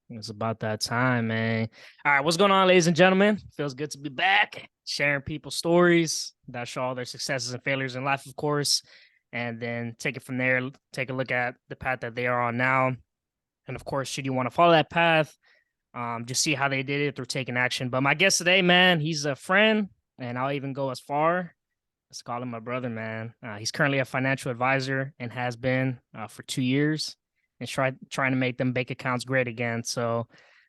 It's about that time, man. All right, what's going on, ladies and gentlemen? Feels good to be back, sharing people's stories that show all their successes and failures in life, of course, and then take it from there. Take a look at the path that they are on now, and of course, should you want to follow that path, just see how they did it through taking action. But my guest today, man, he's a friend, and I'll even go as far as to call him my brother, man. He's currently a financial advisor and has been for 2 years and trying to make them bank accounts great again. So,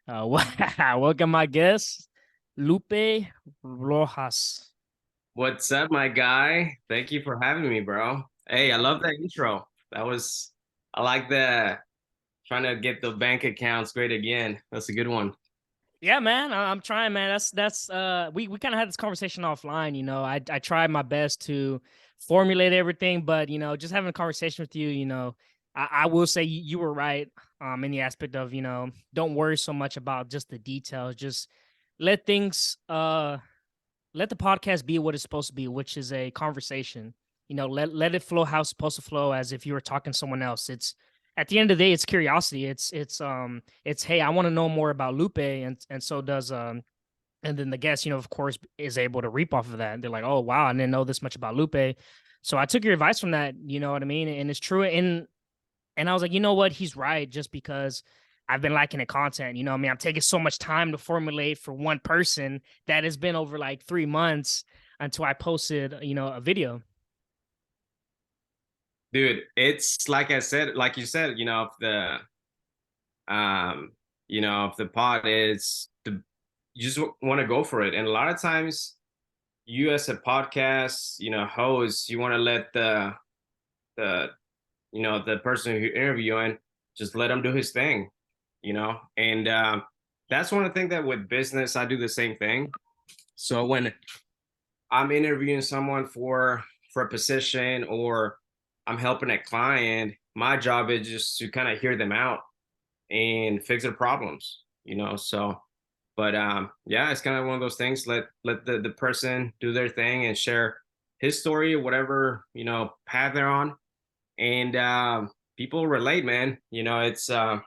welcome my guest, Lupe Rojas. What's up, my guy? Thank you for having me, bro. Hey, I love that intro. I like the trying to get the bank accounts great again. That's a good one. Yeah, man, I'm trying, man. That's we kind of had this conversation offline. I tried my best to formulate everything, but just having a conversation with you, I will say you were right in the aspect of don't worry so much about just the details. Just let things let the podcast be what it's supposed to be, which is a conversation. Let it flow how it's supposed to flow, as if you were talking to someone else. It's at the end of the day, it's curiosity. It's hey, I want to know more about Lupe, and so does and then the guest, of course, is able to reap off of that. And they're like, oh wow, I didn't know this much about Lupe. So I took your advice from that, you know what I mean? And it's true. And I was like, you know what? He's right, just because I've been liking the content. I mean, I'm taking so much time to formulate for one person that has been over like 3 months until I posted, a video. Dude, it's like I said, like you said, um, if the pod is the you just want to go for it. And a lot of times you as a podcast, host, you want to let the the person who you're interviewing just let him do his thing, and that's one of the things that with business I do the same thing. So when I'm interviewing someone for a position or I'm helping a client, my job is just to kind of hear them out and fix their problems. So but yeah, it's kind of one of those things. Let the person do their thing and share his story, whatever, path they're on. And people relate, man. It's an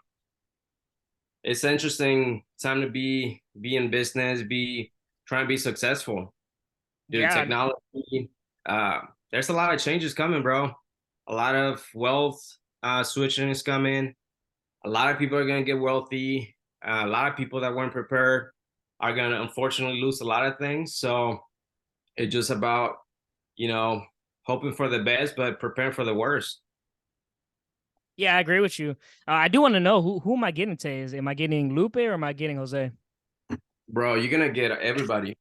interesting time to be in business, be trying to be successful. Dude, Yeah, technology, uh, there's a lot of changes coming, bro. A lot of wealth switching is coming. A lot of people are gonna get wealthy. A lot of people that weren't prepared are gonna unfortunately lose a lot of things. So it's just about, you know, hoping for the best, but preparing for the worst. yeah, I agree with you. I do want to know who am I getting today? Am I getting Lupe or am I getting Jose? Bro, you're gonna get everybody.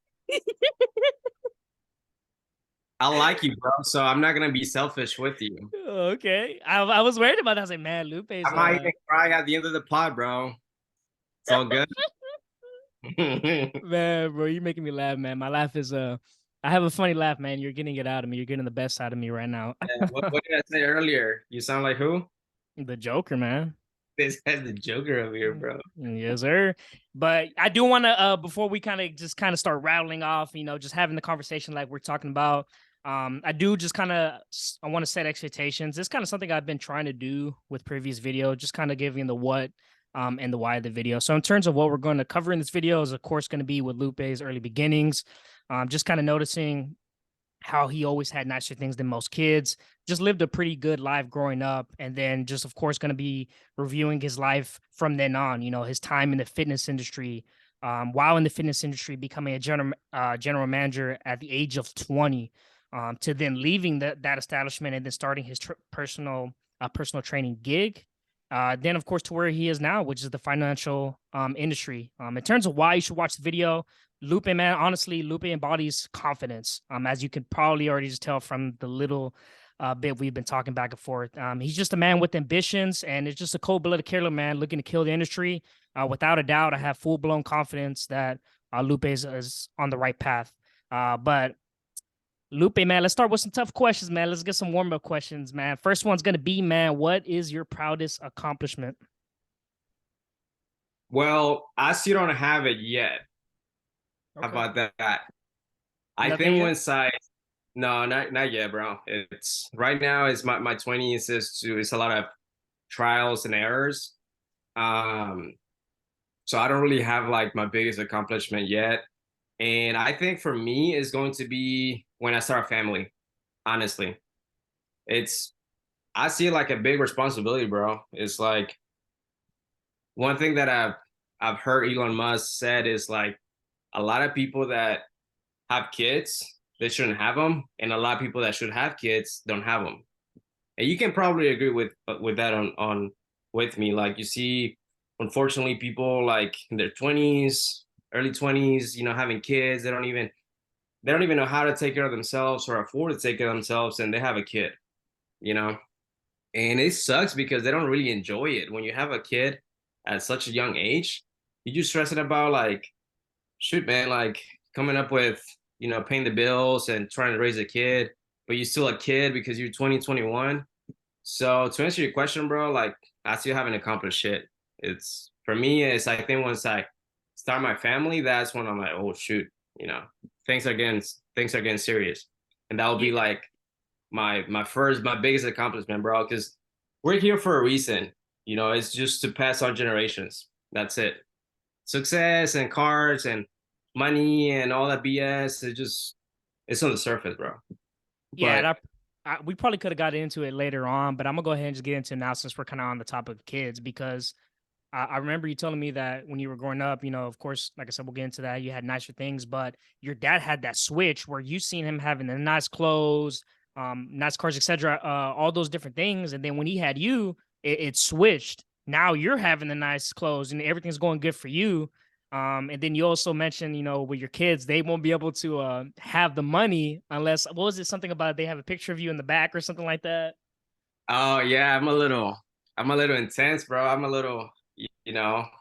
I like you, bro. So I'm not gonna be selfish with you. Okay, I was worried about that. I was like, man, Lupe's I might even cry at the end of the pod, bro. It's all good. man, bro, you're making me laugh, man. My laugh is I have a funny laugh, man. You're getting it out of me. You're getting the best out of me right now. What did I say earlier? You sound like who? The Joker, man. This has the Joker over here, bro. Yes, sir. But I do want to before we kind of start rattling off, just having the conversation like we're talking about. I do just kind of I want to set expectations. It's kind of something I've been trying to do with previous video, just kind of giving the what and the why of the video. So in terms of what we're going to cover in this video is of course going to be with Lupe's early beginnings. Just kind of noticing how he always had nicer things than most kids, just lived a pretty good life growing up. And then just, of course, going to be reviewing his life from then on, his time in the fitness industry, while in the fitness industry, becoming a general manager at the age of 20, to then leaving that establishment and then starting his personal training gig. Then, of course, to where he is now, which is the financial industry. In terms of why you should watch the video, Lupe, man, honestly, Lupe embodies confidence. As you can probably already just tell from the little bit we've been talking back and forth. He's just a man with ambitions, and it's just a cold-blooded killer, man, looking to kill the industry. Without a doubt, I have full-blown confidence that Lupe is on the right path. But Lupe, man, let's start with some tough questions, man. Let's get some warm-up questions, man. First one's gonna be, man, what is your proudest accomplishment? Well, I still don't have it yet. How Okay. about that? I Nothing think yet? once I no, not yet, bro. It's right now is my 20s is a lot of trials and errors. Um So I don't really have like my biggest accomplishment yet. And I think for me is going to be when I start a family. Honestly, it's I see it like a big responsibility, bro. It's like one thing that I've heard Elon Musk said is like a lot of people that have kids, they shouldn't have them, and a lot of people that should have kids don't have them. And you can probably agree with that on with me. Like you see, unfortunately, people like in their 20s, early 20s, having kids, they don't even know how to take care of themselves or afford to take care of themselves, and they have a kid, you know. And it sucks because they don't really enjoy it. When you have a kid at such a young age, you just stressing about like, shoot, man, like coming up with, paying the bills and trying to raise a kid, but you're still a kid because you're 20, 21. So to answer your question, bro, like I still haven't accomplished shit. It's for me, it's I think once I start my family, that's when I'm like, oh shoot, you know, things are getting serious. And that will Yeah, be like my biggest accomplishment, bro, because we're here for a reason. It's just to pass on generations. That's it. Success and cars and money and all that BS, it's on the surface, bro. yeah, But we probably could have got into it later on, but I'm gonna go ahead and just get into it now since we're kind of on the topic of kids because I remember you telling me that when you were growing up, of course, like I said, we'll get into that. You had nicer things, but your dad had that switch where you seen him having the nice clothes, nice cars, etc., all those different things, and then when he had you, it switched. Now you're having the nice clothes and everything's going good for you. And then you also mentioned, with your kids, they won't be able to have the money unless what was it? Something about they have a picture of you in the back or something like that. oh yeah, I'm a little intense, bro. I'm a little,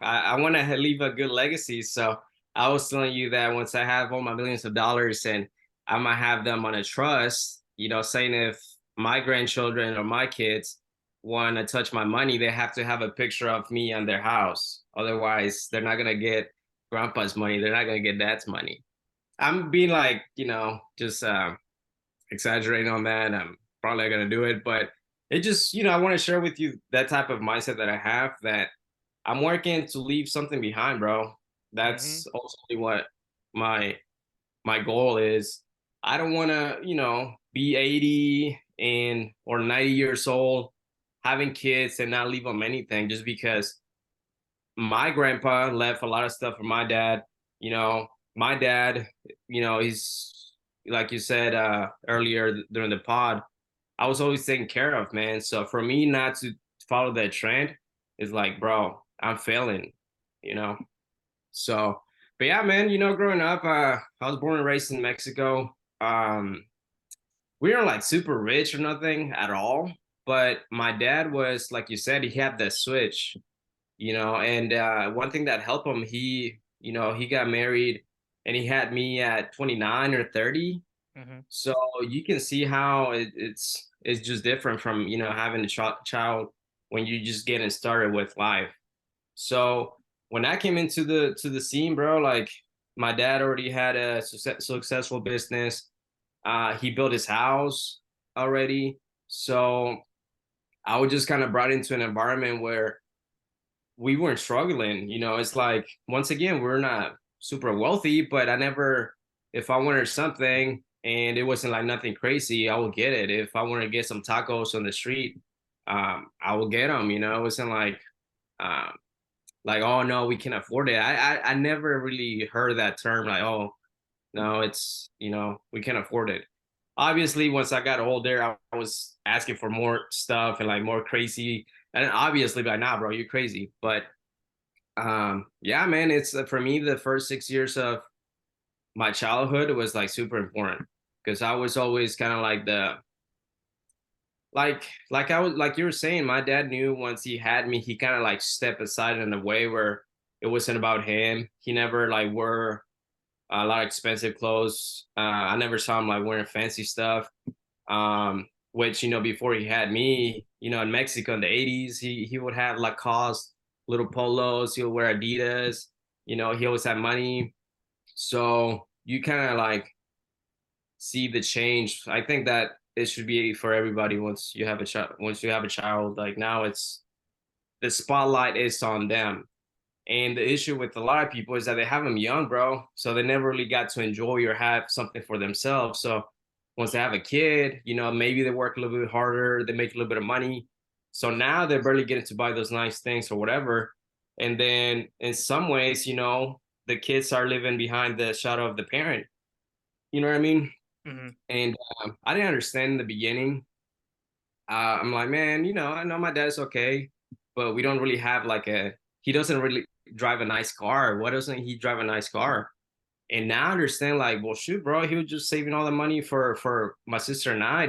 I want to leave a good legacy. So I was telling you that once I have all my millions of dollars and I might have them on a trust, saying if my grandchildren or my kids want to touch my money, they have to have a picture of me on their house. Otherwise, they're not gonna get grandpa's money. They're not gonna get dad's money. I'm being like, just exaggerating on that. I'm probably not gonna do it, but it just, I want to share with you that type of mindset that I have that I'm working to leave something behind, bro. Hmm. That's ultimately what my my goal is. I don't want to, be 80 and or 90 years old having kids and not leave them anything just because my grandpa left a lot of stuff for my dad. My dad, he's like you said earlier during the pod, I was always taken care of, man. So for me not to follow that trend is like, bro, I'm failing, you know. So, but yeah, man, growing up, I was born and raised in Mexico. We weren't like super rich or nothing at all, but my dad was, like you said, he had that switch, and one thing that helped him, he got married and he had me at 29 or 30. Hmm. So you can see how it's just different from having a child when you just getting started with life. So when I came into the scene, bro, like my dad already had a successful business. He built his house already. So I was just kind of brought into an environment where we weren't struggling. It's like once again, we're not super wealthy, but I never, if I wanted something and it wasn't like nothing crazy, I would get it. If I wanted to get some tacos on the street, I will get them. It wasn't um, like, oh no, we can afford it. I never really heard that term like, oh no, it's we can afford it. Obviously, once I got older, I was asking for more stuff and like more crazy. And obviously, like, nah, bro, you're crazy. But yeah, man, it's for me the first 6 years of my childhood was like super important because I was always kind of like the like I was like you were saying, my dad knew once he had me, he kind of like stepped aside in a way where it wasn't about him. He never like wore a lot of expensive clothes. I never saw him like wearing fancy stuff. Which before he had me, in Mexico in the 80s, he would have Lacoste little polos. He'll wear Adidas. He always had money. So you kind of like see the change. I think that it should be for everybody once you have a child. Once you have a child, like now it's the spotlight is on them, And the issue with a lot of people is that they have them young, bro. So they never really got to enjoy or have something for themselves. So once they have a kid, maybe they work a little bit harder, they make a little bit of money. So now they're barely getting to buy those nice things or whatever. And then in some ways, the kids are living behind the shadow of the parent. You know what I mean? Mhm. And I didn't understand in the beginning. I'm like, man, I know my dad's okay, but we don't really have he doesn't really drive a nice car. Why doesn't he drive a nice car? And now I understand, like, well, shoot, bro, he was just saving all the money for my sister and I.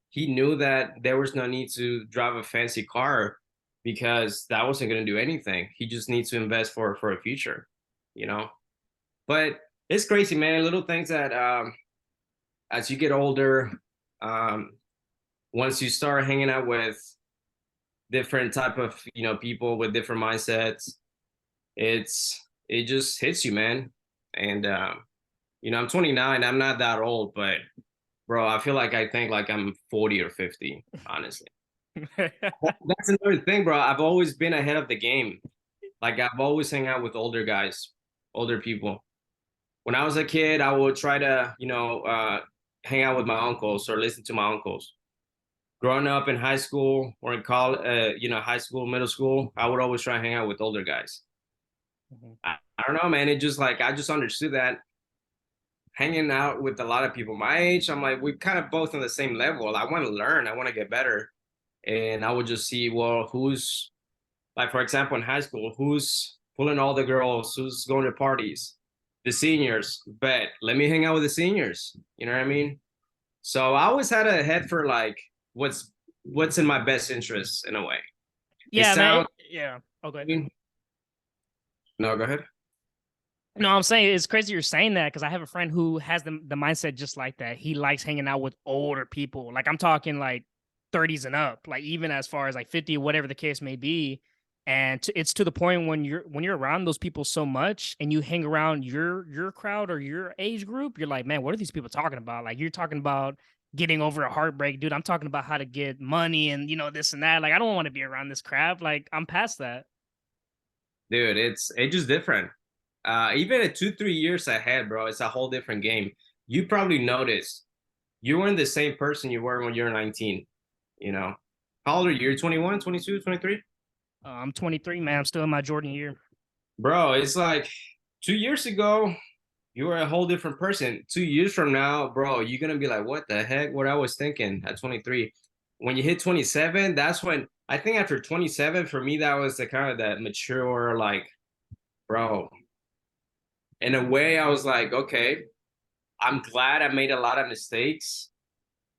He knew that there was no need to drive a fancy car because that wasn't going to do anything. He just needs to invest for a future, you know. But it's crazy, man. Little things that as you get older, um, once you start hanging out with different type of people with different mindsets, it just hits you, man. And I'm 29. I'm not that old, but bro, I feel like I think like I'm 40 or 50, honestly. That's another thing, bro. I've always been ahead of the game. Like I've always hang out with older guys, older people. When I was a kid, I would try to, hang out with my uncles or listen to my uncles. Growing up in high school or in college, high school, middle school, I would always try and hang out with older guys. Mhm. I don't know, man. It just like I just understood that hanging out with a lot of people my age, I'm like, we're kind of both on the same level. I want to learn, I want to get better. And I would just see, well, who's like, for example, in high school, who's pulling all the girls, who's going to parties, the seniors. Bet, let me hang out with the seniors. You know what I mean? So I always had a head for like what's in my best interest in a way. It Yeah, man. sounds. Yeah. Okay. No, go ahead. No, I'm saying it's crazy you're saying that because I have a friend who has the mindset just like that. He likes hanging out with older people. Like I'm talking like 30s and up, like even as far as like 50, whatever the case may be. And it's to the point when you're around those people so much and you hang around your crowd or your age group, you're like, man, what are these people talking about? Like you're talking about getting over a heartbreak, dude. I'm talking about how to get money and this and that. Like I don't want to be around this crap. Like I'm past that. Dude, it's just different. Even at 2, 3 years ahead, bro, it's a whole different game. You probably noticed you weren't the same person you were when you were 19. You know, how old are you? You're 21, 22, 23? I'm 23, man. I'm still in my Jordan year. Bro, it's like 2 years ago, you were a whole different person. 2 years from now, bro, you're gonna be like, what the heck? What I was thinking at 23. When you hit 27, that's when I think after 27, for me, that was the kind of that mature, like, bro. In a way, I was like, okay, I'm glad I made a lot of mistakes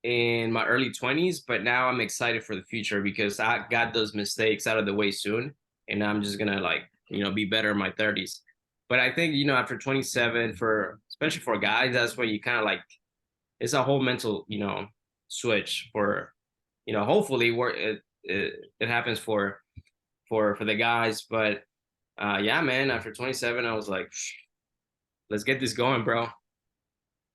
in my early 20s, but now I'm excited for the future because I got those mistakes out of the way soon. And I'm just gonna like, be better in my 30s. But I think, after 27, for especially for guys, that's when you kind of like it's a whole mental, switch for, hopefully where it happens for the guys. But yeah, man, after 27, I was like, let's get this going, bro.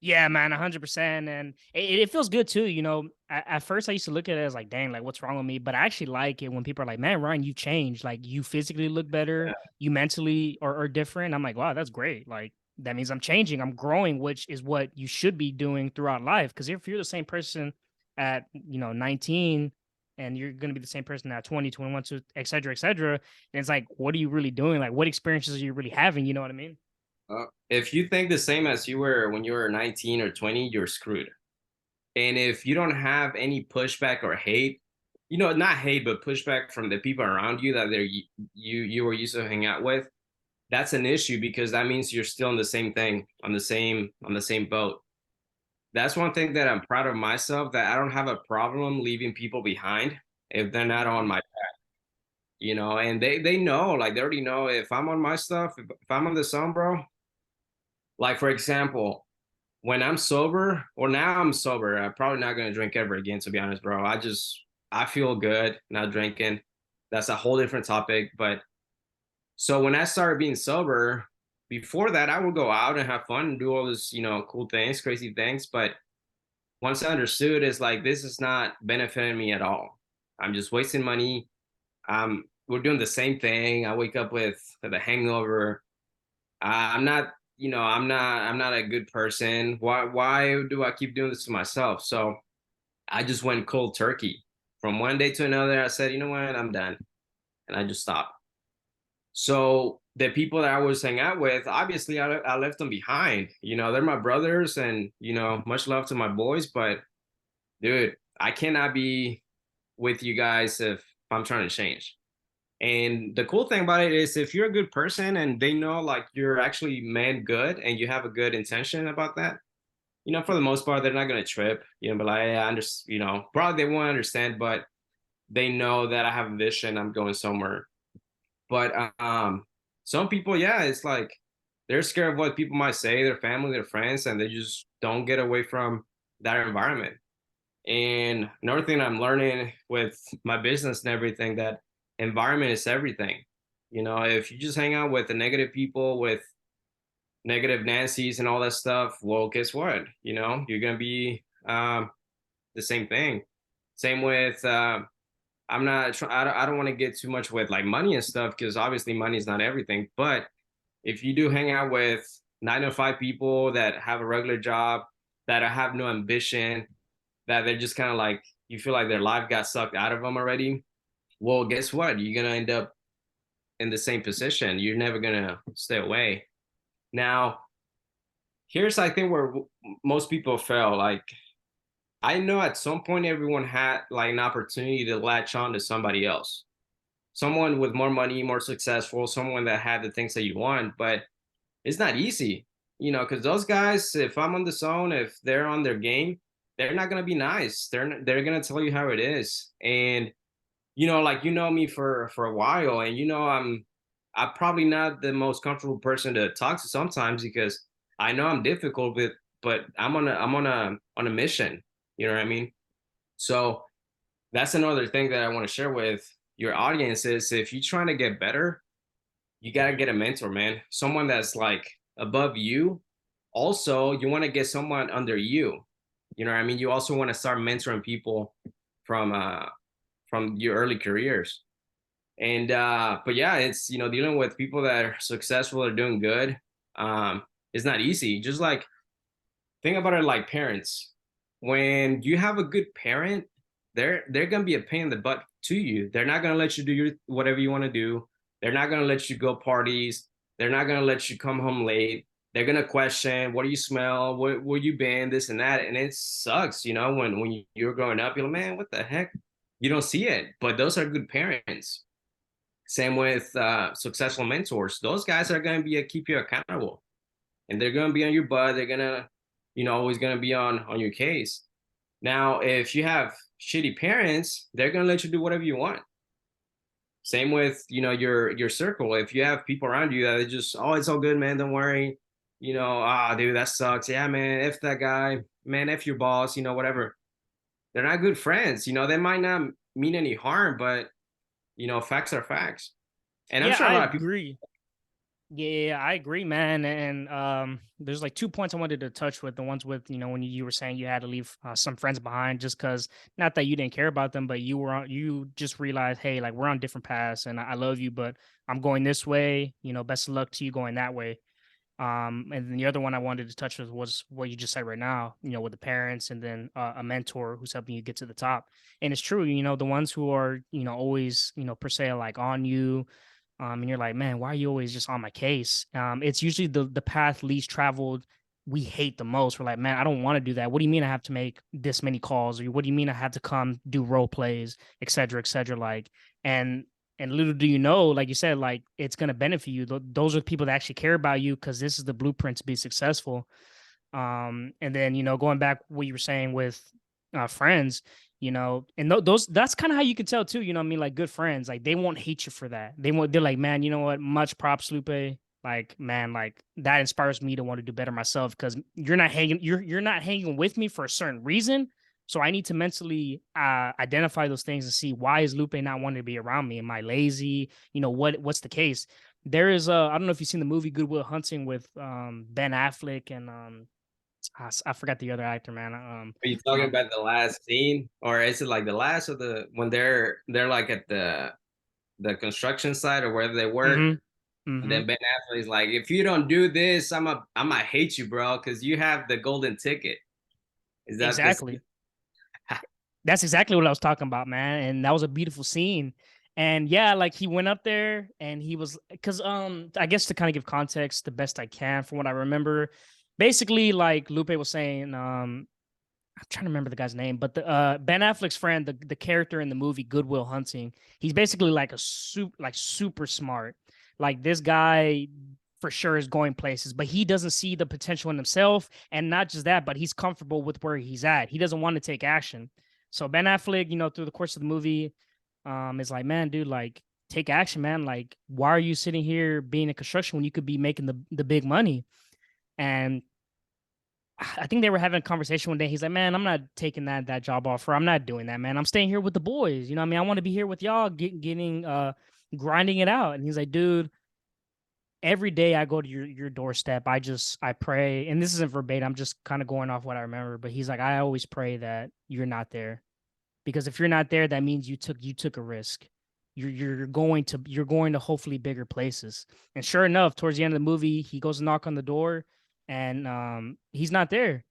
Yeah, man, 100%. And it feels good too. At first I used to look at it as like, dang, like what's wrong with me? But I actually like it when people are like, man, Ryan, you changed. Like you physically look better, you mentally are different. I'm like, wow, that's great. Like that means I'm changing, I'm growing, which is what you should be doing throughout life. Because if you're the same person at 19 and you're going to be the same person at 20, 21, to et cetera, then it's like, what are you really doing? Like what experiences are you really having? You know what I mean? If you think the same as you were when you were 19 or 20, you're screwed. And if you don't have any pushback or hate, not hate, but pushback from the people around you that you were used to hang out with, that's an issue because that means you're still on the same thing, on the same boat. That's one thing that I'm proud of myself, that I don't have a problem leaving people behind if they're not on my, and they know, like they already know if I'm on my stuff, if I'm on the sun, bro. Like for example, when I'm sober, or now I'm sober, I'm probably not gonna drink ever again, to be honest, bro. I feel good not drinking. That's a whole different topic. But so when I started being sober, before that, I would go out and have fun and do all this, cool things, crazy things. But once I understood, it's like this is not benefiting me at all. I'm just wasting money. we're doing the same thing. I wake up with the hangover. I'm not, I'm not a good person. Why do I keep doing this to myself? So I just went cold turkey. From one day to another, I said, you know what, I'm done. And I just stopped. So the people that I was hanging out with, obviously I left them behind. They're my brothers, and much love to my boys, but dude, I cannot be with you guys if I'm trying to change. And the cool thing about it is if you're a good person and they know like you're actually meant good and you have a good intention about that, for the most part, they're not gonna trip, but like, yeah, I understand, probably they won't understand, but they know that I have a vision, I'm going somewhere. But some people, yeah, it's like they're scared of what people might say, their family, their friends, and they just don't get away from that environment. And another thing I'm learning with my business and everything, that environment is everything. If you just hang out with the negative people, with negative Nancy's and all that stuff, well, guess what? You're gonna be the same thing. Same with I'm not. I don't want to get too much with like money and stuff because obviously money is not everything. But if you do hang out with 9 to 5 people that have a regular job, that have no ambition, that they're just kind of like, you feel like their life got sucked out of them already. Well, guess what? You're gonna end up in the same position. You're never gonna stay away. Now, here's I think where most people fail. Like I know at some point everyone had like an opportunity to latch on to somebody else, someone with more money, more successful, someone that had the things that you want, but it's not easy, because those guys, if I'm on the zone, if they're on their game, they're not gonna be nice. They're gonna tell you how it is. And like me for a while, and I'm probably not the most comfortable person to talk to sometimes because I know I'm difficult with, but I'm on a mission. You know what I mean? So that's another thing that I want to share with your audience is if you're trying to get better, you got to get a mentor, man. Someone that's like above you. Also, you want to get someone under you. You know what I mean? You also want to start mentoring people from from your early careers. And but yeah, it's dealing with people that are successful or doing good. It's not easy. Just like think about it like parents. When you have a good parent, they're gonna be a pain in the butt to you. They're not gonna let you do whatever you want to do. They're not gonna let you go parties. They're not gonna let you come home late. They're gonna question, what do you smell? Where you been? This and that. And it sucks, when you're growing up, you're like, man, what the heck? You don't see it. But those are good parents. Same with successful mentors. Those guys are gonna be keep you accountable, and they're gonna be on your butt. They're gonna, always gonna be on your case. Now, if you have shitty parents, they're gonna let you do whatever you want. Same with your circle. If you have people around you that are just, oh, it's all good, man, don't worry. Dude, that sucks. Yeah, man, F that guy, man, F your boss, whatever. They're not good friends. They might not mean any harm, but facts are facts. And I'm Yeah, sure a I lot of people. agree. Yeah, I agree, man. And there's like 2 points I wanted to touch with. The ones with when you were saying you had to leave some friends behind, just because not that you didn't care about them, but you just realized, hey, like we're on different paths, and I love you, but I'm going this way. Best of luck to you going that way. And then the other one I wanted to touch with was what you just said right now. With the parents, and then a mentor who's helping you get to the top. And it's true. The ones who are always per se like on you, and you're like, man, why are you always just on my case? It's usually the path least traveled we hate the most. We're like, man, I don't want to do that. What do you mean I have to make this many calls? Or what do you mean I have to come do role plays, et cetera, et cetera? Like, and and little do you know, like you said, like it's gonna benefit you. Those are the people that actually care about you because this is the blueprint to be successful. And then going back what you were saying with friends, and those that's kind of how you can tell too. What I mean, like good friends, like they won't hate you for that. They're like, man, you know what? Much props, Lupe. Like, man, like that inspires me to want to do better myself because you're not hanging with me for a certain reason. So I need to mentally identify those things and see, why is Lupe not wanting to be around me? Am I lazy? What's the case? There is I don't know if you've seen the movie Good Will Hunting with Ben Affleck and I forgot the other actor, man. Are you talking Um, about the last scene, or is it like the last of the when they're like at the the construction site or wherever they work. Mm-hmm. And Mm-hmm. then Ben Affleck's like, if you don't do this, I'm gonna hate you, bro, because you have the golden ticket. Is that the Exactly. That's exactly what I was talking about, man. And that was a beautiful scene. And yeah, like he went up there and he was because I guess to kind of give context the best I can from what I remember, basically like Lupe was saying, I'm trying to remember the guy's name, but the Ben Affleck's friend, the character in the movie Goodwill Hunting, he's basically like a super smart. Like this guy for sure is going places, but he doesn't see the potential in himself, and not just that, but he's comfortable with where he's at. He doesn't want to take action. So Ben Affleck, through the course of the movie, is like, man, dude, like take action, man. Like, why are you sitting here being in construction when you could be making the big money? And I think they were having a conversation one day. He's like, "Man, I'm not taking that job offer. I'm not doing that, man. I'm staying here with the boys. You know what I mean? I want to be here with y'all, getting grinding it out." And he's like, "Dude, every day I go to your doorstep, I pray, and this isn't verbatim. I'm just kind of going off what I remember, but he's like, I always pray that you're not there, because if you're not there, that means you took a risk. You're going to hopefully bigger places." And sure enough, towards the end of the movie, he goes to knock on the door, and he's not there.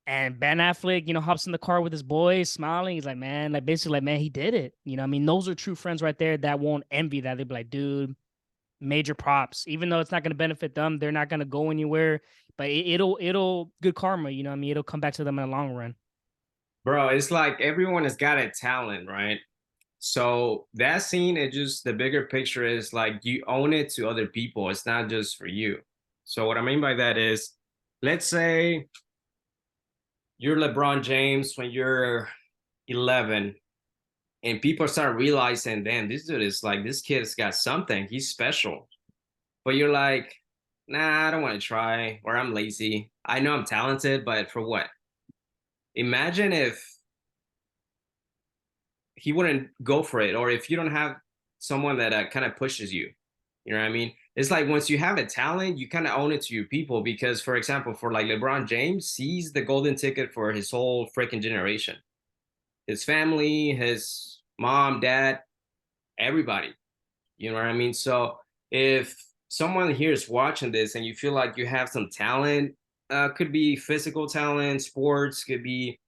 And Ben Affleck, hops in the car with his boys, smiling. He's like, man, like basically, like, man, he did it. I mean, those are true friends right there that won't envy that. They'd be like, dude, major props. Even though it's not going to benefit them, they're not going to go anywhere. But it'll good karma. You know what I mean? It'll come back to them in the long run. bro. It's like everyone has got a talent, right? So that scene, it just the bigger picture is like you own it to other people. It's not just for you. So what I mean by that is, let's say you're LeBron James when you're 11, and people start realizing, damn, this dude is like this kid's got something. He's special. But you're like, nah, I don't want to try, or I'm lazy. I know I'm talented, but for what? Imagine if he wouldn't go for it, or if you don't have someone that kind of pushes you. You know what I mean? It's like once you have a talent, you kind of own it to your people. Because, for example, for like LeBron James, he's the golden ticket for his whole freaking generation, his family, his mom, dad, everybody. You know what I mean? So if someone here is watching this and you feel like you have some talent, could be physical talent, sports, could be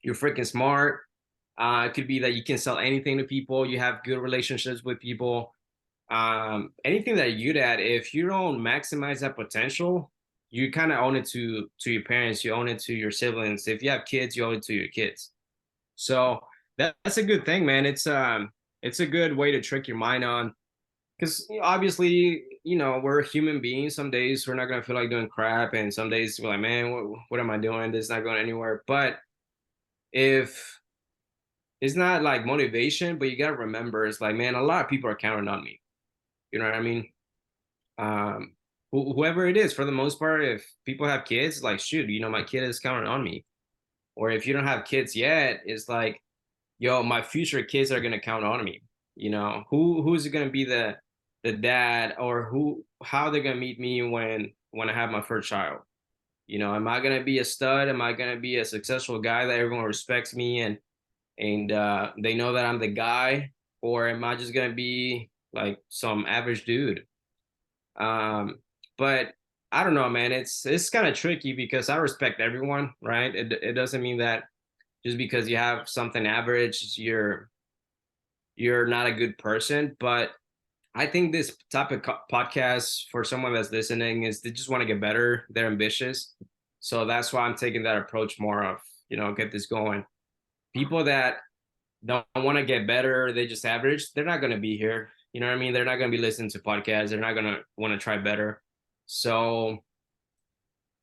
you're freaking smart. It could be that you can sell anything to people. You have good relationships with people. Anything that you're good at, if you don't maximize that potential, you kind of own it to your parents. You own it to your siblings. If you have kids, you own it to your kids. So that's a good thing, man. It's a good way to trick your mind on, because obviously, we're human beings. Some days we're not gonna feel like doing crap, and some days we're like, man, what am I doing? This is not going anywhere. But if it's not like motivation, but you gotta remember, it's like, man, a lot of people are counting on me. You know what I mean? Um, whoever it is, for the most part, if people have kids, like, shoot, my kid is counting on me. Or if you don't have kids yet, it's like, yo, my future kids are gonna count on me. Who's gonna be the dad, or how they're gonna meet me when I have my first child? Am I gonna be a stud? Am I gonna be a successful guy that everyone respects me, and they know that I'm the guy, or am I just gonna be like some average dude? But I don't know, man. It's kind of tricky because I respect everyone, right? It doesn't mean that just because you have something average, you're not a good person. But I think this type of podcast for someone that's listening is they just want to get better. They're ambitious, so that's why I'm taking that approach more of get this going. People that don't want to get better, they just average, they're not going to be here. You know what I mean? They're not going to be listening to podcasts. They're not going to want to try better. So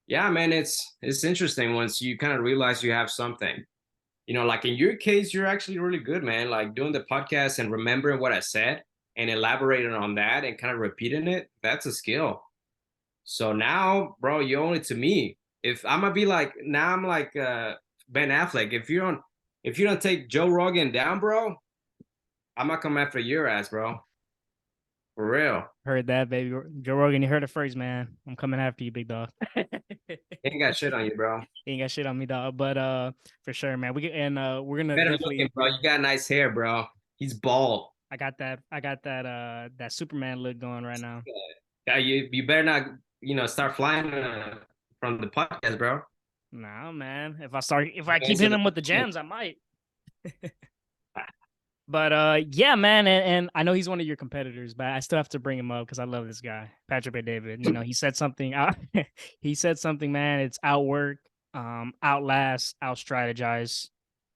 yeah, man, it's interesting once you kind of realize you have something. Like in your case, you're actually really good, man. Like doing the podcast and remembering what I said and elaborating on that and kind of repeating it, that's a skill. So now, bro, you owe it to me. If I'm gonna be like, now I'm like Ben Affleck. If you don't take Joe Rogan down, bro, I'm gonna come after your ass, bro. For real. Heard that, baby. Joe Rogan, you heard it first, man. I'm coming after you, big dog. Ain't got shit on you, bro. Ain't got shit on me, dog. But for sure, man. We're gonna Better looking, definitely. bro. You got nice hair, bro. He's bald. I got that Superman look going right now. Yeah, you better not, start flying from the podcast, bro. Nah, man. If I keep Answer hitting the him with the question. jams, I might. But yeah, man, and I know he's one of your competitors, but I still have to bring him up because I love this guy, Patrick Bay David. He said something. He said something, man. It's outwork, outlast, out strategize.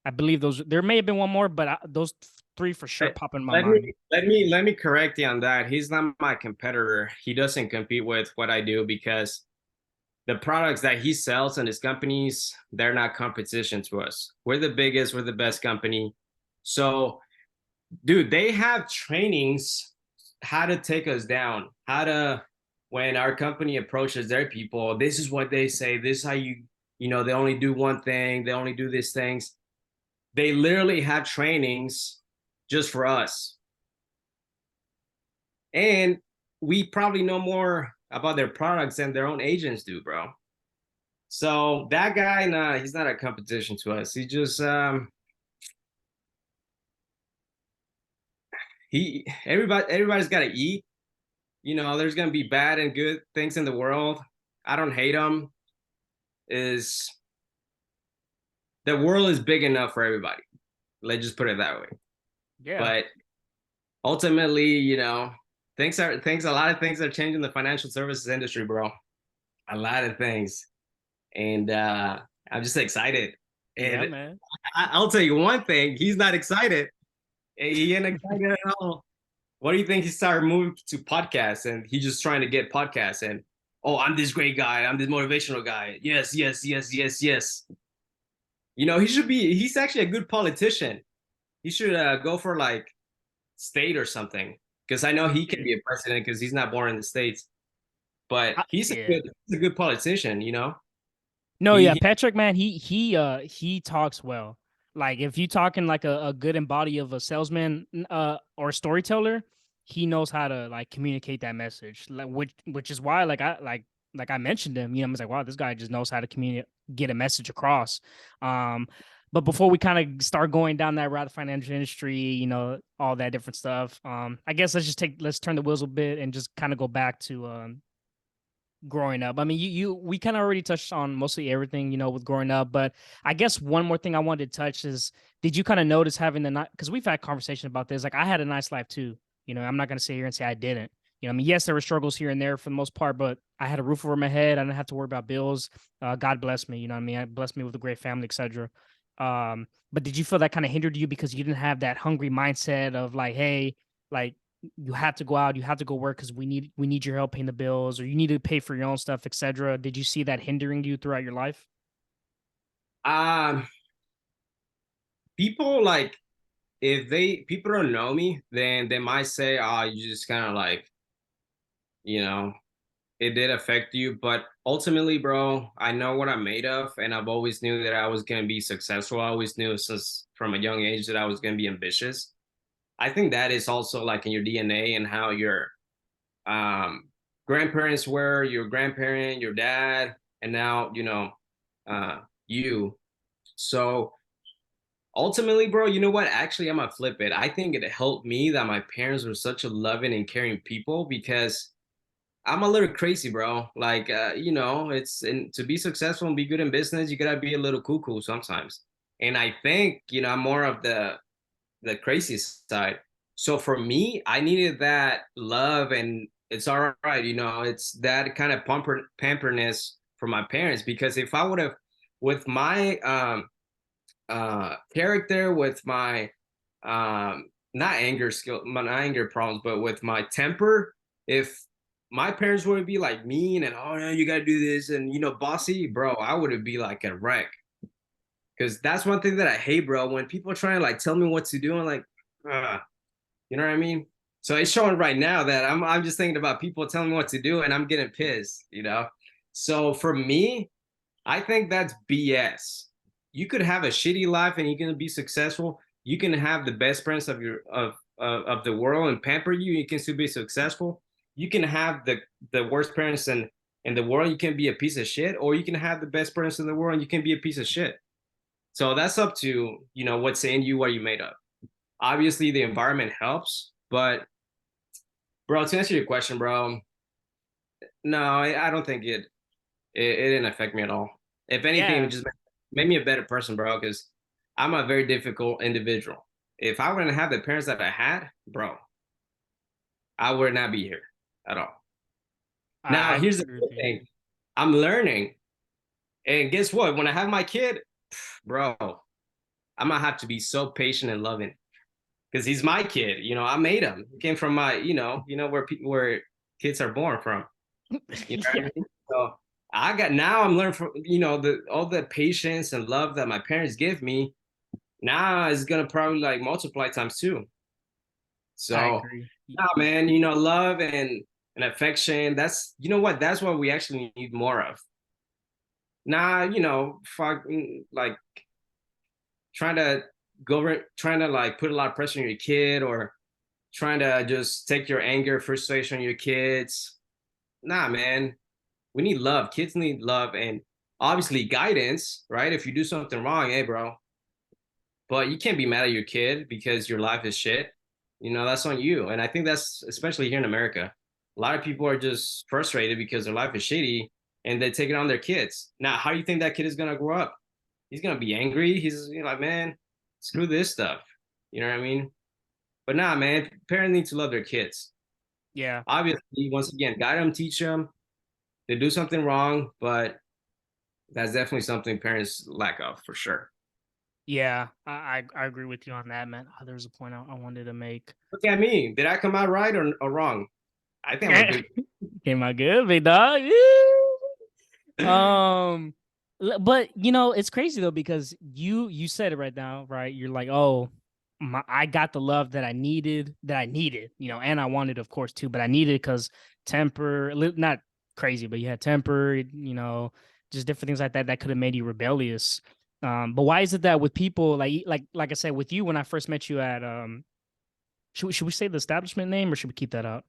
I believe those. There may have been one more, but those three for sure Let pop in my let me mind. let me correct you on that. He's not my competitor. He doesn't compete with what I do because the products that he sells and his companies, they're not competition to us. We're the biggest, we're the best company. So, dude, they have trainings how to take us down, how to, when our company approaches their people, this is what they say, this is how they only do one thing, they only do these things. They literally have trainings just for us. And we probably know more about their products than their own agents do, bro. So that guy, nah, he's not a competition to us. He just everybody's gotta eat. There's gonna be bad and good things in the world. I don't hate him. Is the world is big enough for everybody. Let's just put it that way. Yeah, But ultimately, a lot of things are changing the financial services industry, bro. A lot of things. And I'm just excited. yeah, And man. I'll tell you one thing, he's not excited. He ain't excited at all. What do you think he started moving to podcasts and he's just trying to get podcasts and, oh, I'm this great guy, I'm this motivational guy. Yes, yes, yes, yes, yes. He's actually a good politician. He should go for like state or something. Because I know he can Yeah. be a president because he's not born in the States. But Yeah. he's a good politician. No, yeah, He Patrick, man, he talks well. Like if you talking like a good embody of a salesman or a storyteller, he knows how to like communicate that message. Like which is why like I mentioned him, I was like, wow, this guy just knows how to communicate get a message across. Um but before we kind of start going down that route of financial industry, all that different stuff. I guess let's turn the wheels a bit and just kind of go back to growing up. I mean, we kind of already touched on mostly everything, with growing up, but I guess one more thing I wanted to touch is, did you kind of notice having the night, because we've had conversation about this, like I had a nice life too. I'm not going to sit here and say I didn't. I mean, yes, there were struggles here and there for the most part, but I had a roof over my head. I didn't have to worry about bills. God bless me. You know what I mean? I blessed me with a great family, etc. But did you feel that kind of hindered you because you didn't have that hungry mindset of like, hey, like you have to go out, you have to go work because we need your help paying the bills, or you need to pay for your own stuff, etc. Did you see that hindering you throughout your life? um people like if they people don't know me, then they might say, "Oh, you just kind of like, you know, it did affect you." But ultimately, bro, I know what I'm made of, and I've always knew that I was gonna be successful. I always knew since from a young age that I was gonna be ambitious. I think that is also like in your DNA and how your um, grandparents were, your grandparent, your dad, and now you. So ultimately, bro, you know what? Actually, I'm gonna flip it. I think it helped me that my parents were such a loving and caring people because I'm a little crazy, bro. Like, it's and to be successful and be good in business, you gotta be a little cuckoo sometimes. And I think, I'm more of the crazy side. So for me, I needed that love, and it's all right, it's that kind of pamperness from my parents. Because if I would have, with my character, with my not anger skill, not anger problems, but with my temper, if my parents would be like mean and, oh no, you gotta do this and bossy, bro, I would be like a wreck. Because that's one thing that I hate, bro. When people are trying to like tell me what to do, I'm like, ah, you know what I mean? So it's showing right now that I'm just thinking about people telling me what to do and I'm getting pissed. So for me, I think that's BS. You could have a shitty life and you're gonna be successful. You can have the best friends of the world and pamper you. You can still be successful. You can have the worst parents in the world. You can be a piece of shit, or you can have the best parents in the world and you can be a piece of shit. So that's up to what's in you, what you made of. Obviously, the environment helps, but bro, to answer your question, bro, no, I don't think it didn't affect me at all. If anything, it Yeah, just made me a better person, bro. Because I'm a very difficult individual. If I wouldn't have the parents that I had, bro, I would not be here at all. Now, I here's the agree with good you. thing: I'm learning, and guess what? When I have my kid, bro, I'm gonna have to be so patient and loving because he's my kid. You know, I made him. He came from my, where people where kids are born from. You know what Yeah, I mean? So I got now I'm learning from the all the patience and love that my parents give me. Now it's gonna probably like multiply times two. I So agree. nah, man, love and affection. That's what that's what we actually need more of. Nah, fuck like trying to like put a lot of pressure on your kid or trying to just take your anger, frustration on your kids. Nah, man. We need love. Kids need love and obviously guidance, right? If you do something wrong, hey, bro, but you can't be mad at your kid because your life is shit. That's on you. And I think that's especially here in America. A lot of people are just frustrated because their life is shitty and they take it on their kids. Now, how do you think that kid is going to grow up? He's going to be angry. He's like, man, screw this stuff. You know what I mean? But nah, man, parents need to love their kids. Yeah, Obviously, once again, guide them, teach them. They do something wrong, but that's definitely something parents lack of for sure. yeah, I agree with you on that, man. Oh, there was a point I wanted to make. Look at me. Did I come out right or wrong? I think I'm a good. Came out good, big dog. Um, but it's crazy though because you said it right now, right? You're like, oh, I got the love that I needed, and I wanted, of course, too, but I needed because not crazy, but you had temper, just different things like that that could have made you rebellious. But why is it that with people like I said with you when I first met you at should we say the establishment name or should we keep that out?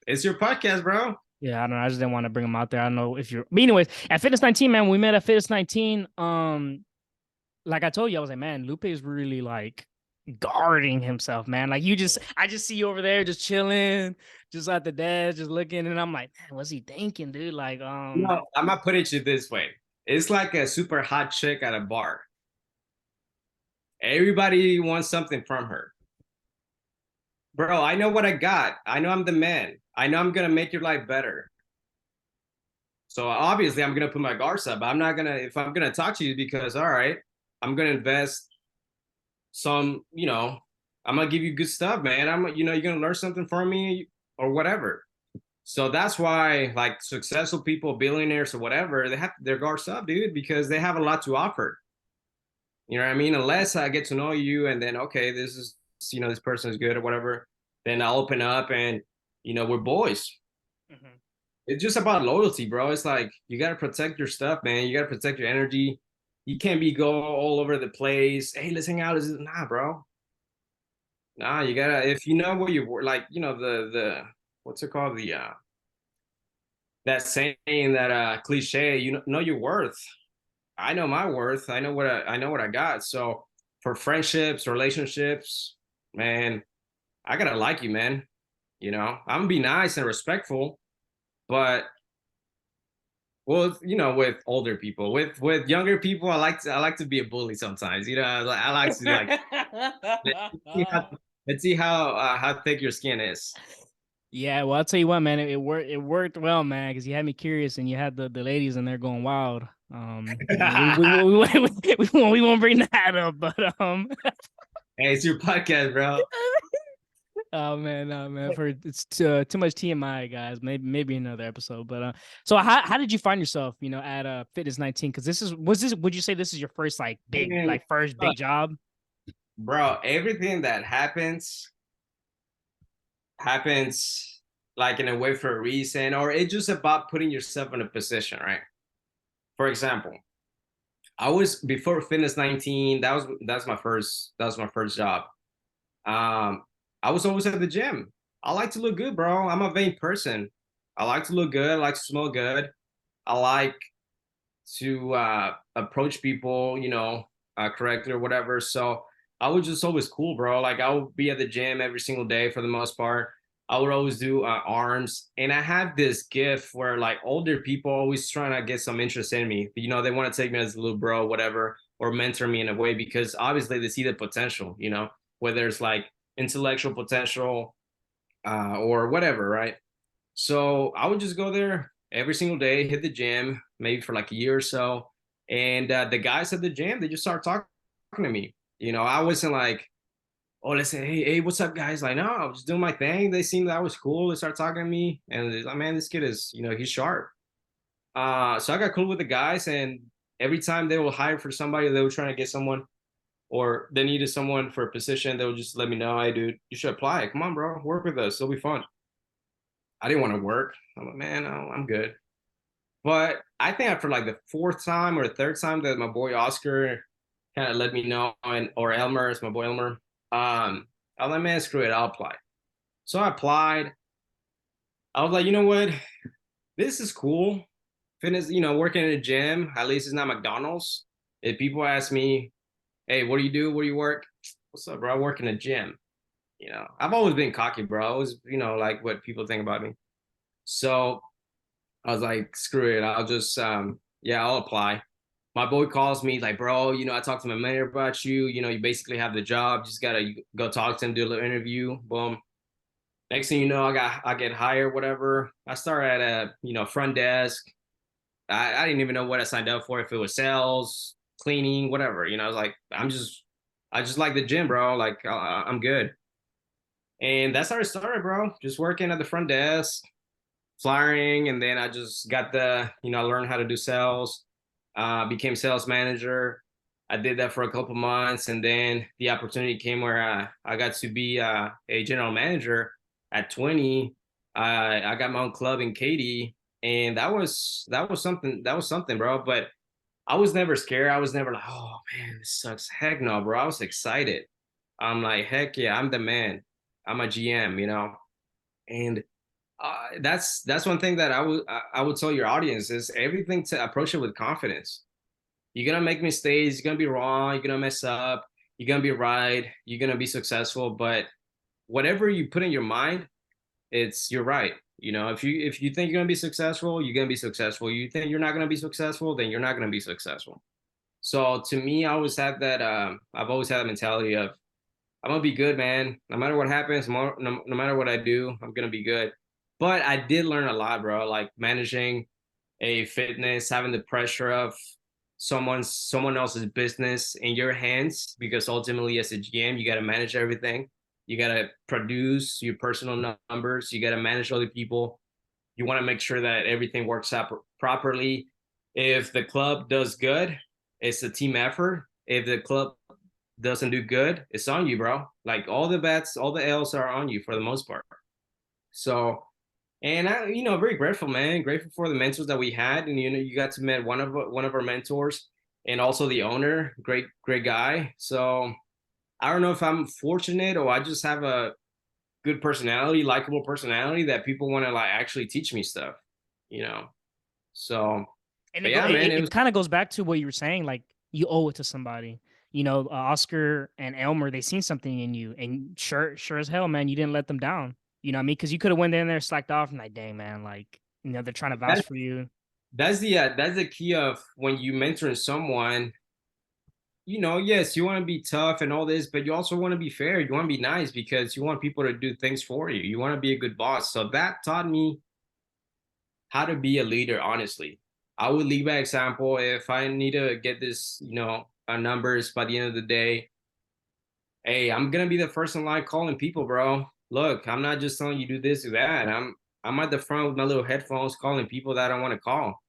It's your podcast, bro. Yeah, I don't know. I just didn't want to bring them out there. I don't know if you're. But anyways, at Fitness 19, man, we met at Fitness 19. Like I told you, I was like, man, Lupe is really like guarding himself, man. Like I just see you over there, just chilling, just at the desk, just looking, and I'm like, man, what's he thinking, dude? Like, I'm gonna put it to you this way. It's like a super hot chick at a bar. Everybody wants something from her. Bro, I know what I got. I know I'm the man. I know I'm gonna make your life better. So obviously I'm gonna put my guards up. I'm not gonna if I'm gonna talk to you because all right, I'm gonna invest some, I'm gonna give you good stuff, man. you're gonna learn something from me or whatever. So that's why, like, successful people, billionaires or whatever, they have their guards up, dude, because they have a lot to offer. You know what I mean? Unless I get to know you, and then okay, this is this person is good or whatever, then I'll open up and we're boys. mhm. It's just about loyalty, bro. It's like you gotta protect your stuff, man. You gotta protect your energy. You can't be go all over the place. Hey, let's hang out. Nah, bro. Nah, you gotta if you know what you were like, the what's it called? The that saying that cliche, know your worth. I know my worth. I know what I got. So for friendships, relationships, man, I gotta like you, man. I'm gonna be nice and respectful, but well, with older people, with younger people, I like to be a bully sometimes. I like to like let's see how let's see how thick your skin is. Yeah, well, I'll tell you what, man, it worked. It worked well, man, because you had me curious, and you had the ladies in there going wild. We won't bring that up, but Hey, it's your podcast, bro. oh man, no man, for it's too much TMI, guys. Maybe another episode, but so how did you find yourself, at Fitness 19? Because would you say this is your first like I big mean, like first big job? bro, everything that happens like in a way for a reason, or it's just about putting yourself in a position, right? For example, I was before Fitness 19. That was my first job. Um, I was always at the gym. I like to look good, bro. I'm a vain person. I like to look good. I like to smell good. I like to approach people, correctly or whatever. So I was just always cool, bro. Like I would be at the gym every single day for the most part. I would always do arms, and I have this gift where like older people always trying to get some interest in me. You know, they want to take me as a little bro, whatever, or mentor me in a way because obviously they see the potential. You know, whether it's like intellectual potential or whatever, right? So I would just go there every single day, hit the gym, maybe for like a year or so, and the guys at the gym they just start talking to me. You know, I wasn't like, oh, let's say, hey, what's up, guys? Like, no, I was just doing my thing. They seemed that I was cool. They start talking to me, and they're like, man, this kid is, you know, he's sharp. So I got cool with the guys, and every time they will hire for somebody, they were trying to get someone, or they needed someone for a position, they would just let me know, hey, dude, you should apply. Come on, bro, work with us. It'll be fun. I didn't want to work. I'm like, man, no, I'm good. But I think after like the fourth time or third time that my boy Oscar kind of let me know, and or Elmer, it's my boy Elmer. I was like, man, screw it, I'll apply. So I applied. I was like, you know what? This is cool. Fitness, you know, working in a gym, at least it's not McDonald's. If people ask me, hey, what do you do? Where do you work? What's up, bro? I work in a gym. You know, I've always been cocky, bro. I was, you know, like what people think about me. So I was like, screw it. I'll just, yeah, I'll apply. My boy calls me like, bro, you know, I talked to my manager about you. You know, you basically have the job. Just gotta go talk to him, do a little interview. Boom. Next thing you know, I get hired, whatever. I start at a, you know, front desk. I didn't even know what I signed up for, if it was sales, cleaning, whatever. You know, I was like, I just like the gym, bro. Like I'm good. And that's how it started, bro. Just working at the front desk, flyering, and then I just got the, you know, I learned how to do sales, became sales manager. I did that for a couple months, and then the opportunity came where I got to be a general manager at 20. I got my own club in Katy, and that was something, bro. But I was never scared. I was never like, oh man, this sucks. Heck no, bro. I was excited. I'm like, heck yeah, I'm the man. I'm a GM, you know, and that's one thing that I would tell your audience is everything to approach it with confidence. You're gonna make mistakes. You're gonna be wrong. You're gonna mess up. You're gonna be right. You're gonna be successful. But whatever you put in your mind, it's you're right. You know, if you think you're gonna be successful, you're gonna be successful. You think you're not gonna be successful, then you're not gonna be successful. So to me, I always had that. I've always had a mentality of I'm gonna be good, man. No matter what happens, no matter what I do, I'm gonna be good. But I did learn a lot, bro. Like managing a fitness, having the pressure of someone else's business in your hands, because ultimately, as a GM, you got to manage everything. You got to produce your personal numbers. You got to manage other people. You want to make sure that everything works out properly. If the club does good, it's a team effort. If the club doesn't do good, it's on you, bro. Like all the bets, all the L's are on you for the most part. So, and I, you know, very grateful, man. Grateful for the mentors that we had, and you know, you got to meet one of our mentors, and also the owner. Great guy. So I don't know if I'm fortunate or I just have a good personality, likable personality that people want to like actually teach me stuff. You know. So, And but yeah, man, it was it kind of goes back to what you were saying, like you owe it to somebody. You know, Oscar and Elmer, they seen something in you, and sure as hell, man, you didn't let them down. You know what I mean? Because you could have went in there, slacked off, and like, dang, man, like you know, they're trying to vouch that, for you. that's the key of when you mentor someone. You know, yes, you want to be tough and all this, but you also want to be fair. You want to be nice because you want people to do things for you. You want to be a good boss. So that taught me how to be a leader, honestly. I would lead by example. If I need to get this, you know, numbers by the end of the day, hey, I'm gonna be the first in line calling people, bro. Look, I'm not just telling you do this or that. I'm at the front with my little headphones calling people that I want to call.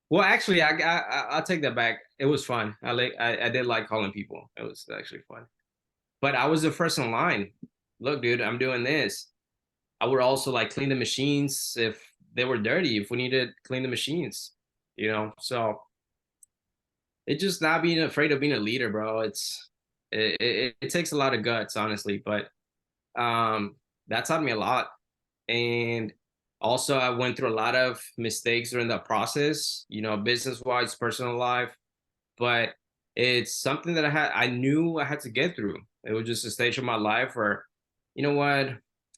Well, actually, I'll take that back. It was fun. I did like calling people. It was actually fun. But I was the first in line. Look, dude, I'm doing this. I would also like clean the machines if they were dirty. If we needed to clean the machines, you know. So it's just not being afraid of being a leader, bro. It takes a lot of guts, honestly. But um, that taught me a lot. And also, I went through a lot of mistakes during the process, you know, business wise, personal life. But it's something that I knew I had to get through. It was just a stage of my life where, you know what,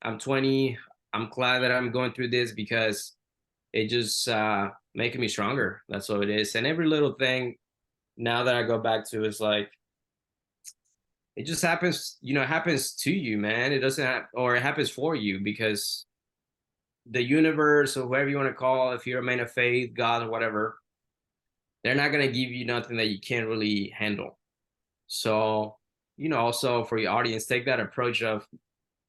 I'm 20. I'm glad that I'm going through this because it just making me stronger. That's what it is. And every little thing now that I go back to is like it just happens, it happens to you, man. It doesn't or it happens for you because the universe or whoever you want to call, if you're a man of faith, God or whatever, they're not gonna give you nothing that you can't really handle. So, also for your audience, take that approach of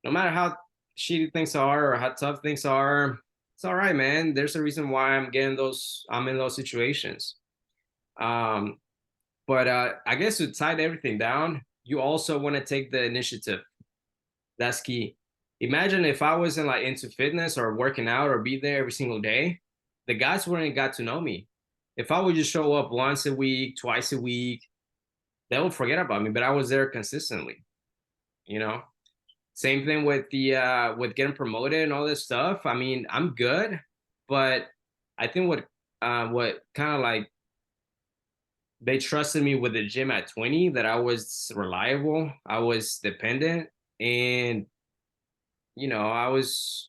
no matter how shitty things are or how tough things are, it's all right, man. There's a reason why I'm in those situations. Um, but I guess to tie everything down, you also want to take the initiative. That's key. Imagine if I wasn't like into fitness or working out or be there every single day, the guys wouldn't got to know me. If I would just show up once a week, twice a week, they would forget about me. But I was there consistently, you know. Same thing with getting promoted and all this stuff. I mean, I'm good, but I think what kind of like they trusted me with the gym at 20 that I was reliable, I was dependent, and I was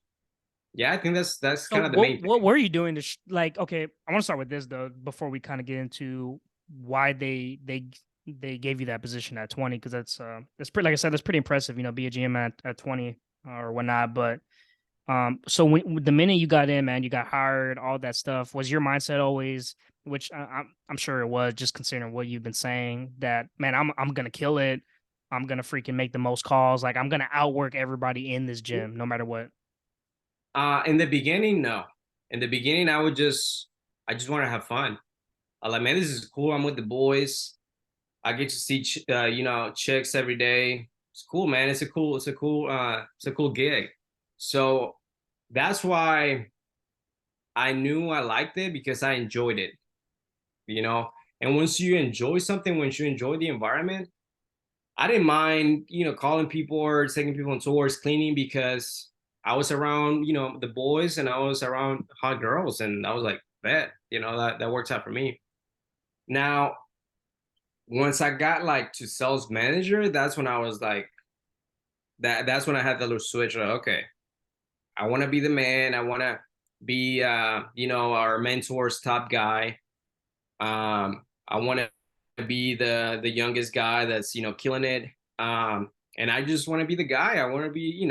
yeah, I think that's So kind of the main what thing. were you doing to like? Okay, I want to start with this though before we kind of get into why they gave you that position at 20 because that's pretty, like I said, that's pretty impressive. Be a GM at 20 or whatnot. But so when the minute you got in, man, you got hired, all that stuff. Was your mindset always, which I'm sure it was, just considering what you've been saying, that man, I'm gonna kill it. I'm gonna freaking make the most calls. Like I'm gonna outwork everybody in this gym, no matter what. In the beginning, no. In the beginning, I just want to have fun. I like, man, this is cool. I'm with the boys. I get to see chicks every day. It's cool, man. It's a cool gig. So that's why I knew I liked it because I enjoyed it, you know. And once you enjoy something, once you enjoy the environment, I didn't mind, calling people or taking people on tours, cleaning because I was around, the boys and I was around hot girls, and I was like, bet, that works out for me. Now, once I got like to sales manager, that's when I was like, that's when I had the little switch. Like, okay, I want to be the man. I want to be, our mentor's top guy. I want to be the youngest guy that's killing it. And I just want to be the guy. I want to be,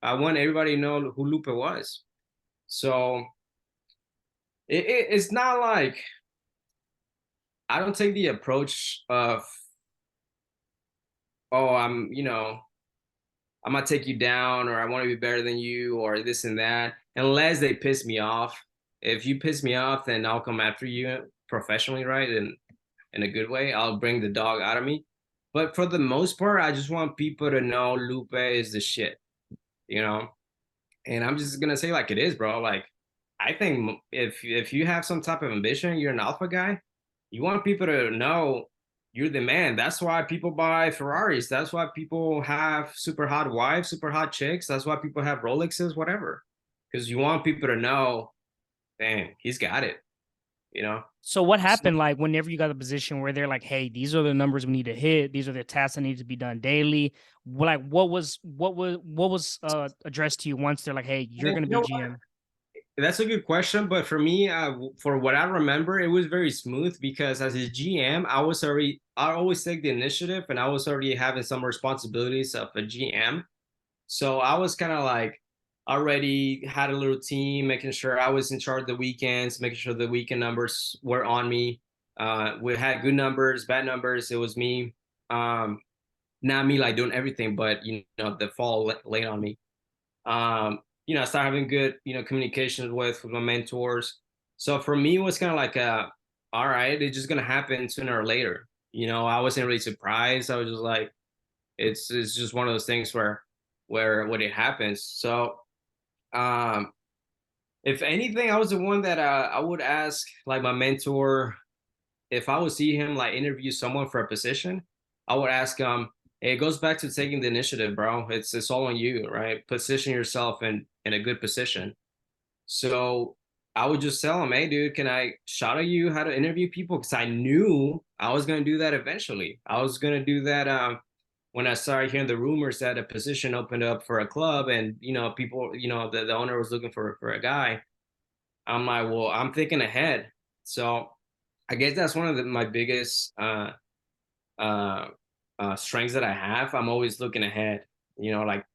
I want everybody to know who Lupe was. So it's not like I don't take the approach of, oh, I'm gonna take you down or I want to be better than you or this and that, unless they piss me off. If you piss me off, then I'll come after you professionally, right? And in a good way. I'll bring the dog out of me. But for the most part, I just want people to know Lupe is the shit, you know? And I'm just gonna say like it is, bro. Like I think if you have some type of ambition, you're an alpha guy, you want people to know you're the man. That's why people buy Ferraris. That's why people have super hot wives, super hot chicks. That's why people have Rolexes, whatever. Because you want people to know, damn, he's got it, you know? So what So happened like whenever you got a position where they're like, "Hey, these are the numbers we need to hit. These are the tasks that need to be done daily." Like what was addressed to you once they're like, "Hey, you're you going to be know GM." That's a good question, but for me, for what I remember, it was very smooth because as a GM, I always take the initiative, and I was already having some responsibilities of a GM. So I was kind of like already had a little team, making sure I was in charge of the weekends, making sure the weekend numbers were on me. We had good numbers, bad numbers. It was me. Um, Not me like doing everything, but the fall late on me. I started having good, communications with my mentors. So for me, it was kind of like, all right, it's just gonna happen sooner or later. I wasn't really surprised. I was just like, it's just one of those things where when it happens. So, um, if anything, I was the one that I would ask like my mentor if I would see him like interview someone for a position, I would ask him, hey, it goes back to taking the initiative, bro. It's all on you, right? Position yourself in a good position. So I would just tell him, hey, dude, can I shadow you how to interview people? Because I knew I was gonna do that eventually. I was gonna do that. when I started hearing the rumors that a position opened up for a club, and people, the owner was looking for a guy, I'm like, well, I'm thinking ahead. So I guess that's one of my biggest uh, strengths that I have. I'm always looking ahead. Like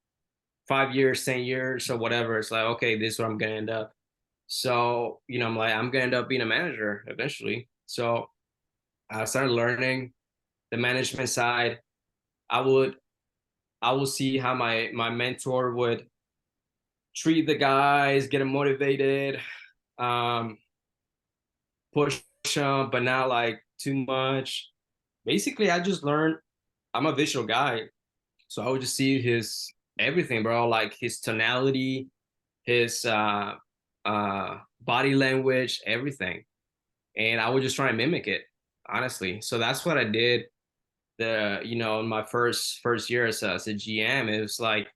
5 years, 10 years, or whatever. It's like, okay, this is where I'm gonna end up. So I'm like, I'm gonna end up being a manager eventually. So I started learning the management side. I would I will see how my mentor would treat the guys, get them motivated, um, push them, but not like too much. Basically, I just learned. I'm a visual guy, so I would just see his everything, bro. Like his tonality, his body language, everything, and I would just try and mimic it, honestly. So that's what I did. In my first year as a GM, it was like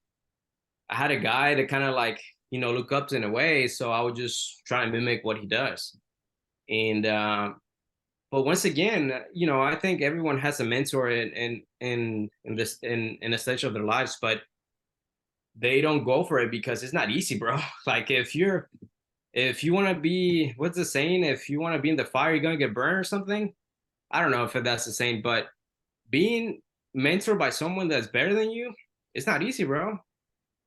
I had a guy to kind of like look up to in a way, so I would just try and mimic what he does. And but once again, I think everyone has a mentor in a stage of their lives, but they don't go for it because it's not easy, bro. Like if you want to be, what's the saying? If you want to be in the fire, you're gonna get burned or something. I don't know if that's the same, but being mentored by someone that's better than you, it's not easy, bro.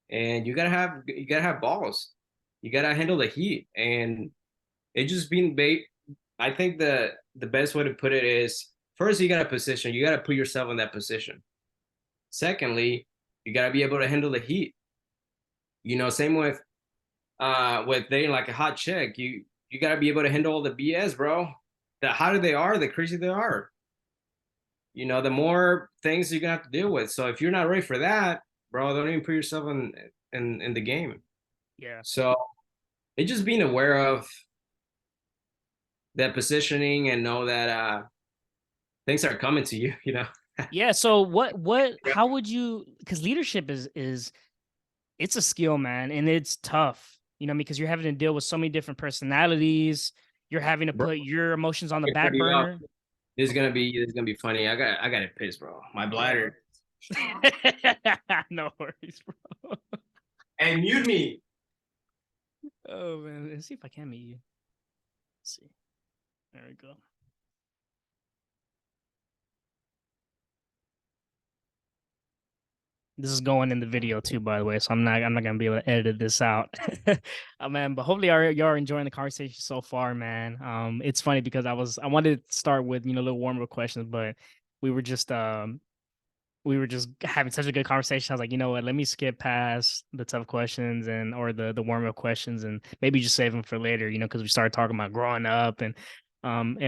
And you gotta have balls. You gotta handle the heat, and it just being bait. I think the best way to put it is, first you gotta position. You gotta put yourself in that position. Secondly, you gotta be able to handle the heat. Same with dating like a hot chick. You gotta be able to handle all the BS, bro. The hotter they are, the crazier they are. The more things you're gonna have to deal with. So if you're not ready for that, bro, don't even put yourself in the game. Yeah. So it's just being aware of that positioning and know that things are coming to you, you know. Yeah. So how would you, because leadership is it's a skill, man, and it's tough, because you're having to deal with so many different personalities. You're having to Bro, put your emotions on the get back pretty up. burner. Okay. This is gonna be funny. I got it pissed, bro. My Yeah, bro. bladder. No worries, bro. Hey, mute me. Oh man, let's see if I can meet you. Let's see. There we go. This is going in the video too, by the way, so I'm not gonna be able to edit this out. Man, but hopefully y'all are enjoying the conversation so far, man. It's funny because I wanted to start with little warm up questions, but we were just we were just having such a good conversation. I was like, you know what, let me skip past the tough questions or the warm up questions, and maybe just save them for later, because we started talking about growing up and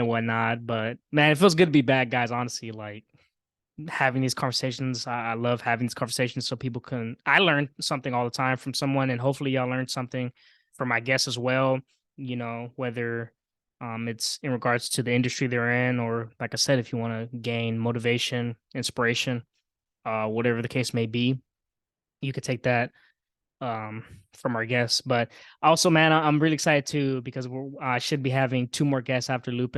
whatnot. But man, it feels good to be back, guys. Honestly, like having these conversations. I love having these conversations so people can. I learn something all the time from someone, and hopefully y'all learn something from my guests as well. Whether it's in regards to the industry they're in, or like I said, if you want to gain motivation, inspiration, whatever the case may be, you could take that from our guests. But also, man, I'm really excited too because I should be having two more guests after Lupe.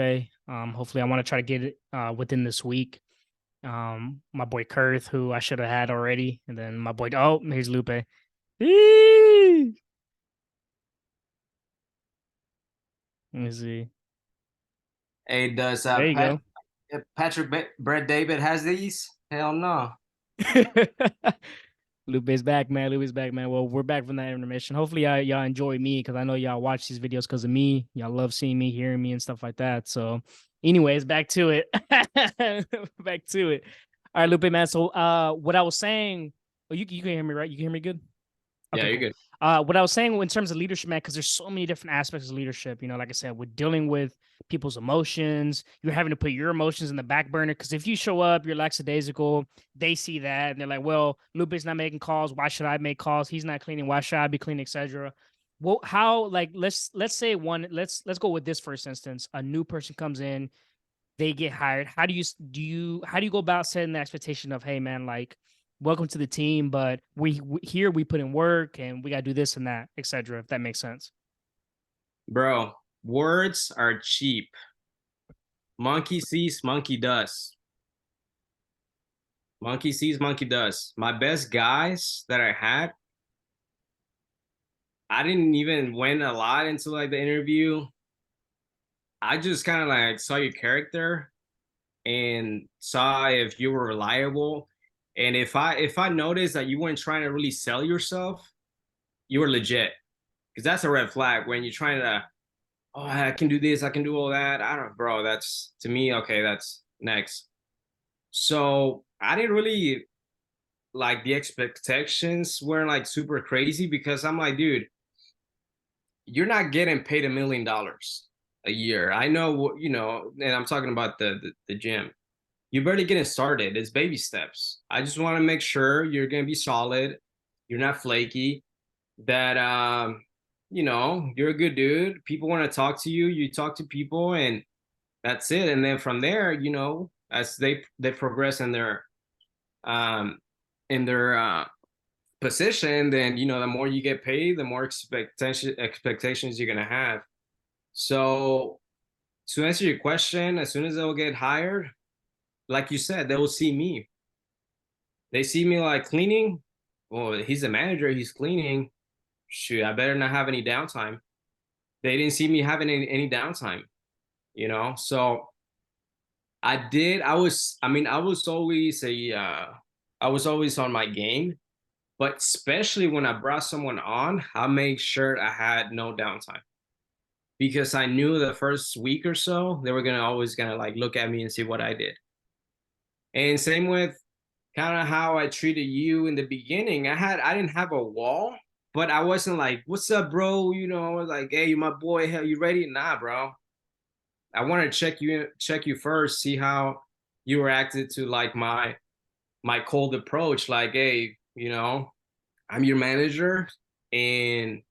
Hopefully, I want to try to get it within this week. My boy Kurth, who I should have had already, and then my boy. Oh, here's Lupe. Eee! Let me see. Hey, does There you go. Patrick Brett David has these? Hell no. Lupe's back, man. Lupe's back, man. Well, we're back from that intermission. Hopefully, y'all enjoy me because I know y'all watch these videos because of me. Y'all love seeing me, hearing me, and stuff like that. So, anyways, back to it. Back to it. All right, Lupe, man. So, what I was saying. Oh, you can hear me, right? You can hear me good. Yeah, Okay, you're cool. good. What I was saying in terms of leadership, man, because there's so many different aspects of leadership. Like I said, we're dealing with people's emotions. You're having to put your emotions in the back burner because if you show up, you're lackadaisical. They see that and they're like, "Well, Lupe's not making calls. Why should I make calls? He's not cleaning. Why should I be cleaning, etc." Well, how like let's say let's go with this first instance. A new person comes in, they get hired. How do you go about setting the expectation of, hey man, like welcome to the team, but we put in work and we got to do this and that, etc. If that makes sense. Bro, words are cheap. Monkey sees, monkey does. Monkey sees, monkey does. My best guys that I had, I didn't even went a lot into like the interview. I just kind of like saw your character and saw if you were reliable. And if I noticed that you weren't trying to really sell yourself, you were legit. Because that's a red flag when you're trying to, oh, I can do this, I can do all that. I don't, bro. That's to me, okay. That's next. So I didn't really like the expectations weren't like super crazy because I'm like, dude, you're not getting paid $1 million a year. I know what and I'm talking about the gym. You're barely getting started. It's baby steps. I just want to make sure you're gonna be solid, you're not flaky, that you're a good dude. People want to talk to you, you talk to people, and that's it. And then from there, as they progress um in their position, then the more you get paid, the more expectations you're gonna have. So to answer your question, as soon as they'll get hired, like you said, they will see me. They see me like cleaning. Well, he's a manager, he's cleaning. Shoot, I better not have any downtime. They didn't see me having any downtime, So I was always I was always on my game, but especially when I brought someone on, I made sure I had no downtime because I knew the first week or so they were gonna like look at me and see what I did. And same with kind of how I treated you in the beginning. I didn't have a wall, but I wasn't like, "What's up, bro?" Like, "Hey, you my boy. Hell, you ready?" Nah, bro. I want to check you first, see how you reacted to like my cold approach. Like, hey, I'm your manager, and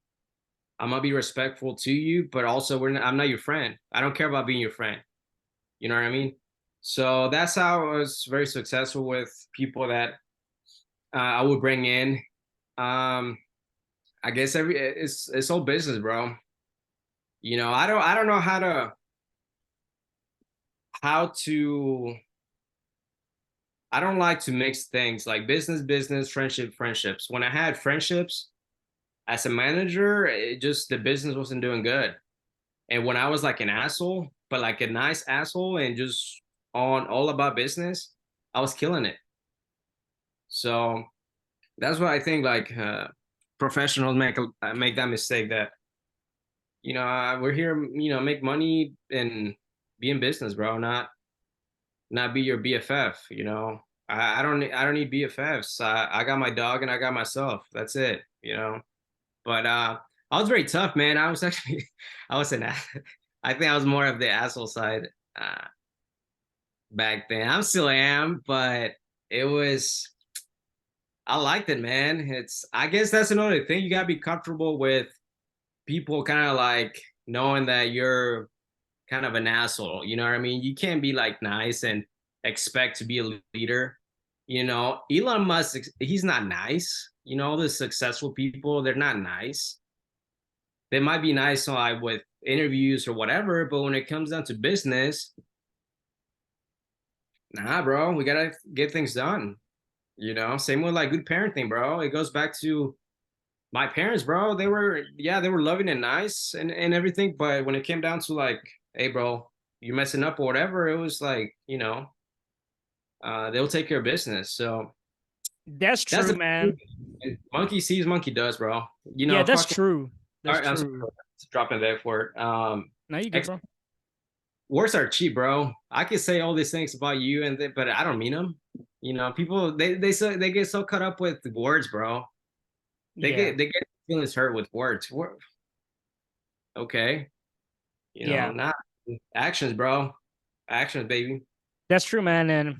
I'm gonna be respectful to you, but also I'm not your friend. I don't care about being your friend. You know what I mean? So that's how I was very successful with people that I would bring in. Um, I guess it's all business, bro. I don't know how to. I don't like to mix things like business, friendship, friendships. When I had friendships as a manager, it just the business wasn't doing good. And when I was like an asshole, but like a nice asshole and just on all about business, I was killing it. So that's what I think. Like professionals make that mistake that we're here, make money and be in business, bro. Not be your BFF. I don't need BFFs. I got my dog and I got myself. That's it. But I was very tough, man. I was actually I was an I think I was more of the asshole side uh, back then. I still am, but it was I liked it, man. I guess that's another thing. You gotta be comfortable with people kind of like knowing that you're kind of an asshole. You know what I mean? You can't be like nice and expect to be a leader. Elon Musk, he's not nice. All the successful people, they're not nice. They might be nice like with interviews or whatever, but when it comes down to business, nah, bro, we gotta get things done. Same with like good parenting, bro. It goes back to my parents, bro. They were loving and nice and everything, but when it came down to like, hey, bro, you're messing up or whatever, it was like, they'll take care of business. So That's that's true, the man. monkey sees, monkey does, bro. Yeah, that's Fucking. true. All That's right, I'm sorry true. for dropping that for it. No, you good, bro. Words are cheap, bro. I can say all these things about you, but I don't mean them. People they get so caught up with words, bro. They Yeah, get they get feelings hurt with words. Okay, yeah, not actions, bro. Actions, baby. that's true, man. And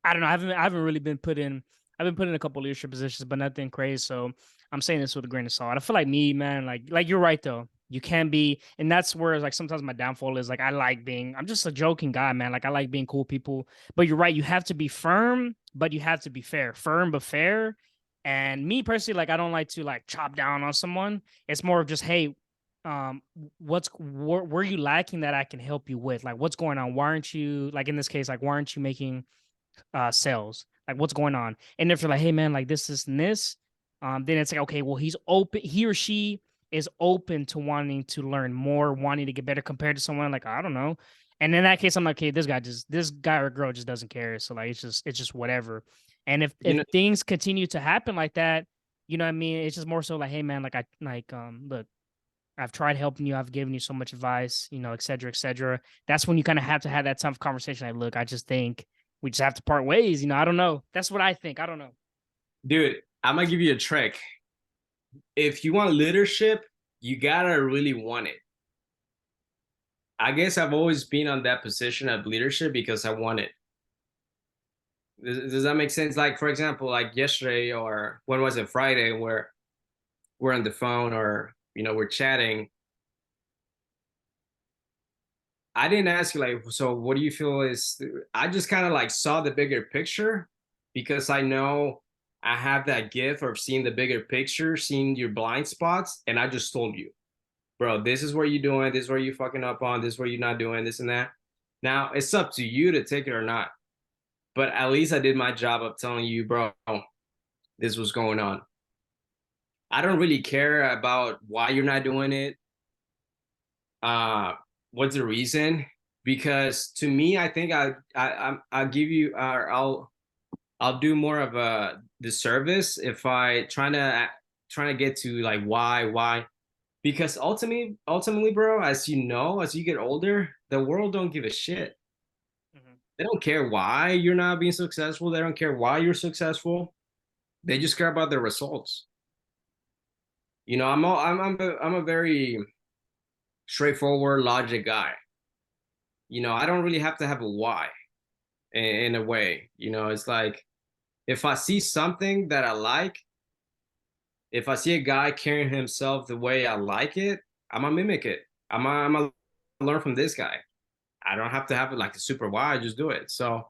I don't know. I haven't really been put in. I've been put in a couple leadership positions, but nothing crazy. So I'm saying this with a grain of salt. I feel like me, man. Like you're right though. You can be, and that's where like sometimes my downfall is. Like I like being. I'm just a joking guy, man. Like I like being cool people. But you're right. You have to be firm, but you have to be fair. Firm but fair. And me personally, like I don't like to like chop down on someone. It's more of just hey, where you lacking that I can help you with? Like what's going on? Why aren't you like in this case? Like why aren't you making sales, like what's going on. And if you're like, hey man, like this and this, then it's like, okay, well, he or she is open to wanting to learn more, wanting to get better compared to someone like, I don't know. And in that case, I'm like, okay, this guy or girl just doesn't care. So like it's just whatever. And You if know, things continue to happen like that, you know what I mean? It's just more so like, hey man, like I like look, I've tried helping you, I've given you so much advice, et cetera, et cetera. That's when you kind of have to have that tough conversation. Like, look, I just think we just have to part ways. I don't know. That's what I think. I don't know. dude, I'm gonna give you a trick. If you want leadership, you gotta really want it. I guess I've always been on that position of leadership because I want it. Does that make sense? Like, for example, like yesterday or when was it, Friday, where we're on the phone or we're chatting. I didn't ask you like, so what do you feel is? I just kind of like saw the bigger picture because I know I have that gift of seeing the bigger picture, seeing your blind spots, and I just told you, bro, this is what you're doing, this is where you fucking up on, this is where you're not doing this and that. Now it's up to you to take it or not. But at least I did my job of telling you, bro, this was going on. I don't really care about why you're not doing it. Uh, what's the reason? Because to me, I think I'll give you I'll do more of a disservice if I trying to get to like why, because ultimately, bro, as you know, as you get older, the world don't give a shit. Mhm. They don't care why you're not being successful. They don't care why you're successful. They just care about the results. I'm a very straightforward logic guy. I don't really have to have a why in a way. It's like if I see something that I like, if I see a guy carrying himself the way I like it, I'm gonna mimic it. I'm gonna learn from this guy. I don't have to have it like a super why. I just do it. So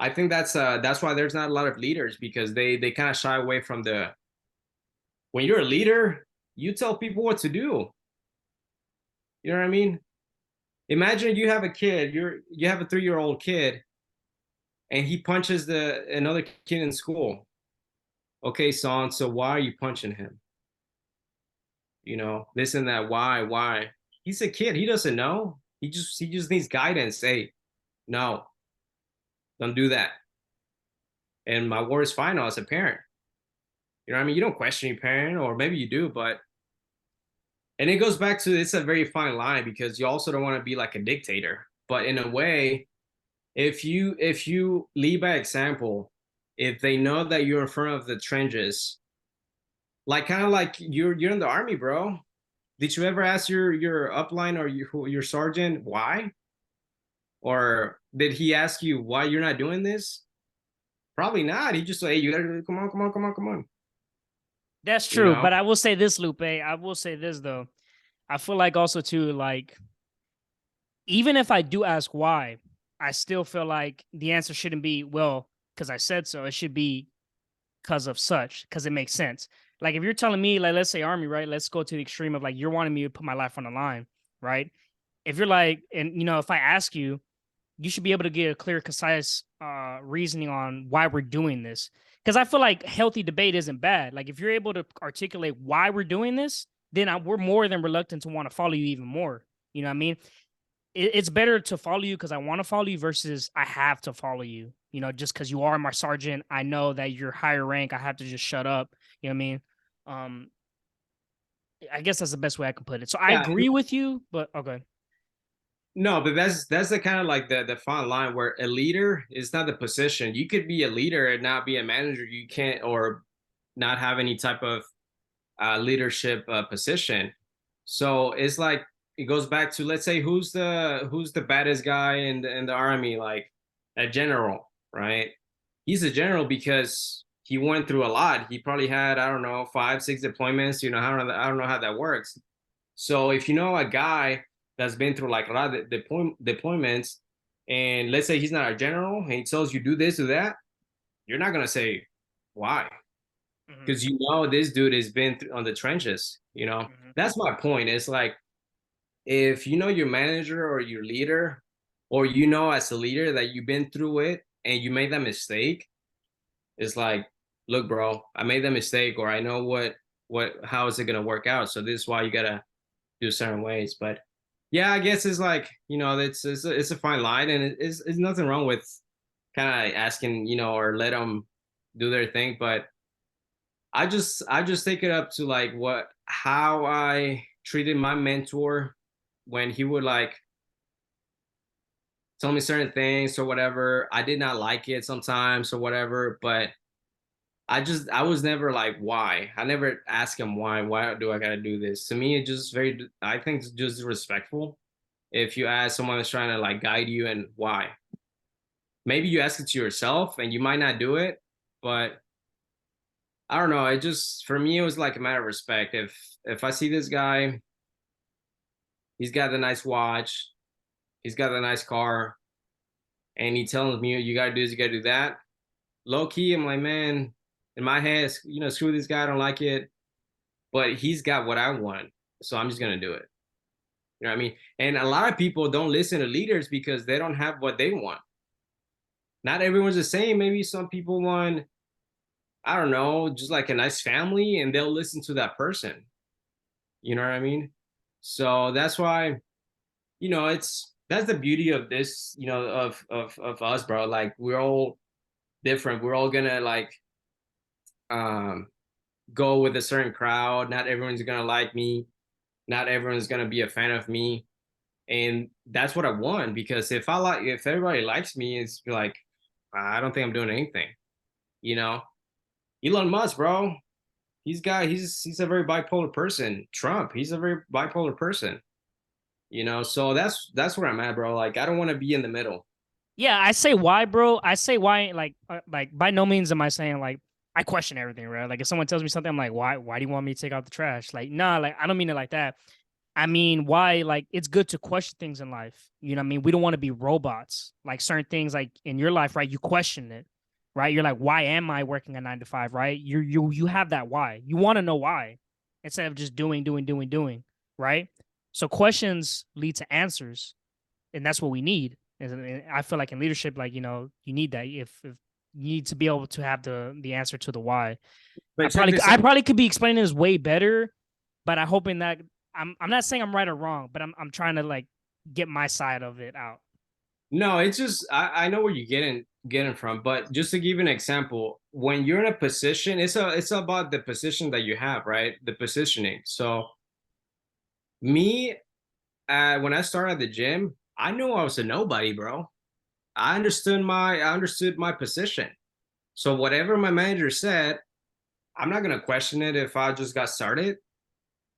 I think that's why there's not a lot of leaders because they kind of shy away from the. When you're a leader, you tell people what to do. You know what I mean? Imagine you have a kid. You have a 3-year-old kid, and he punches the another kid in school. Okay, son. So why are you punching him? This and that. Why? He's a kid. He doesn't know. He just needs guidance. Hey, no, don't do that. And my word is final as a parent. You know what I mean? You don't question your parent, or maybe you do, but and it goes back to it's a very fine line because you also don't want to be like a dictator. But in a way, if you lead by example, if they know that you're in front of the trenches, like kind of like you're in the army, bro. Did you ever ask your upline or your sergeant why? Or did he ask you why you're not doing this? Probably not. He just say, hey, you gotta come on, come on, come on, come on. That's You true. know? But I will say this, Lupe. I will say this though. I feel like also too, like, even if I do ask why, I still feel like the answer shouldn't be, well, because I said so. It should be because of such, because it makes sense. Like if you're telling me, like, let's say army, right? Let's go to the extreme of like you're wanting me to put my life on the line, right? If you're like, and if I ask you, you should be able to get a clear, concise reasoning on why we're doing this. Because I feel like healthy debate isn't bad. Like if you're able to articulate why we're doing this, then we're more than reluctant to want to follow you even more. You know what I mean? It's better to follow you because I want to follow you versus I have to follow you. Just because you are my sergeant, I know that you're higher rank. I have to just shut up. You know what I mean? Um, I guess that's the best way I can put it. So I Yeah. agree with you, but okay. No, but that's the kind of like the fine line where a leader is not the position. You could be a leader and not be a manager. You can't or not have any type of leadership position. So it's like it goes back to let's say who's the baddest guy in the army, like a general, right? He's a general because he went through a lot. He probably had I don't know 5 6 deployments. I don't know how that works. So if you know a guy that's been through like a lot of deployments, and let's say he's not a general and he tells you do this, do that, you're not gonna say why Hmm. because this dude has been on the trenches. Hmm. That's my point. It's like if you know your manager or your leader, or as a leader that you've been through it, and you made that mistake, it's like, look, bro, I made that mistake, or I know how is it gonna work out. So this is why you gotta do certain ways. But yeah, I guess it's like, it's a fine line, and it's nothing wrong with kind of asking, or let them do their thing. But I just take it up to like how I treated my mentor when he would like tell me certain things or whatever. I did not like it sometimes or whatever, but I was never like, why? I never ask him why. Why do I gotta do this? To me, it just I think it's just respectful. If you ask someone that's trying to like guide you, and why. Maybe you ask it to yourself and you might not do it, but I don't know. It just, for me, it was like a matter of respect. If I see this guy, he's got the nice watch, he's got the nice car, and he tells me you gotta do this, you gotta do that. Low key, I'm like, man, in my head, screw this guy, I don't like it. But he's got what I want, so I'm just gonna do it. You know what I mean? And a lot of people don't listen to leaders because they don't have what they want. Not everyone's the same. Maybe some people want, I don't know, just like a nice family, and they'll listen to that person. You know what I mean? So that's why, that's the beauty of this, of us, bro. Like, we're all different. We're all gonna like um go with a certain crowd. Not everyone's gonna like me. Not everyone's gonna be a fan of me. And that's what I want, because if everybody likes me, it's like, I don't think I'm doing anything. You know, Elon Musk, bro. He's a very bipolar person. Trump, he's a very bipolar person. So that's where I'm at, bro. Like, I don't want to be in the middle. Yeah, I say why, bro. I say why, like by no means am I saying like I question everything, right? Like if someone tells me something, I'm like, why do you want me to take out the trash? Like, nah, like I don't mean it like that. I mean, why, like, it's good to question things in life. You know what I mean? We don't want to be robots. Like certain things, like in your life, right? You question it, right? You're like, why am I working a 9 to 5, right? You have that why. You want to know why instead of just doing, right? So questions lead to answers, and that's what we need. And I feel like in leadership, like you need that. If you need to be able to have the answer to the why. But check I this out. probably could be explaining this way better, but I'm hoping that I'm not saying I'm right or wrong, but I'm trying to like get my side of it out. No, it's just, I know where you're getting from, but just to give you an example, when you're in a position, it's about the position that you have, right? The positioning. So me, when I started at the gym, I knew I was a nobody, bro. I understood my position. So whatever my manager said, I'm not gonna question it if I just got started.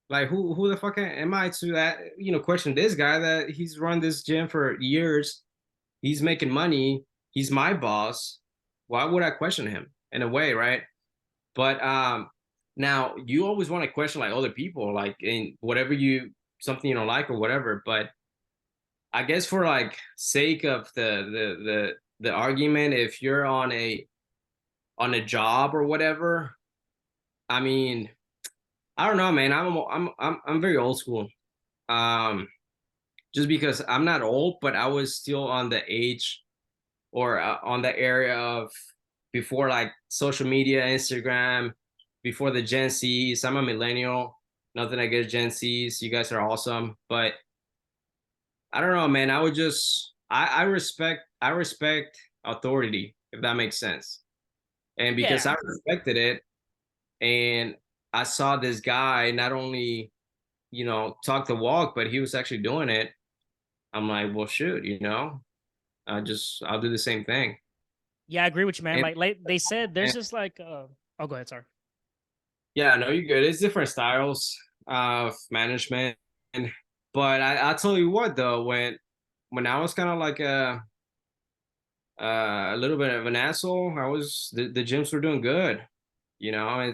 Like, who the fuck am I to that, question this guy that he's run this gym for years, he's making money, he's my boss. Why would I question him, in a way, right? But now you always want to question like other people, like in whatever something you don't like or whatever. But I guess for like sake of the argument, if you're on a job or whatever, I mean, I don't know, man. I'm very old school. Um, just because I'm not old, but I was still on the age, or on the area of before like social media, Instagram, before the Gen Zs. I'm a millennial. Nothing against Gen Zs. You guys are awesome, but I don't know, man. I respect authority, if that makes sense. And because Yeah, I respected it, and I saw this guy not only, talk the walk, but he was actually doing it. I'm like, well, shoot, I'll do the same thing. yeah, I agree with you, man. And, Like they said, there's and just like oh, go ahead, sorry. yeah, no, you're good. It's different styles of management. But I tell you what, though, when I was kind of like a little bit of an asshole, the gyms were doing good. I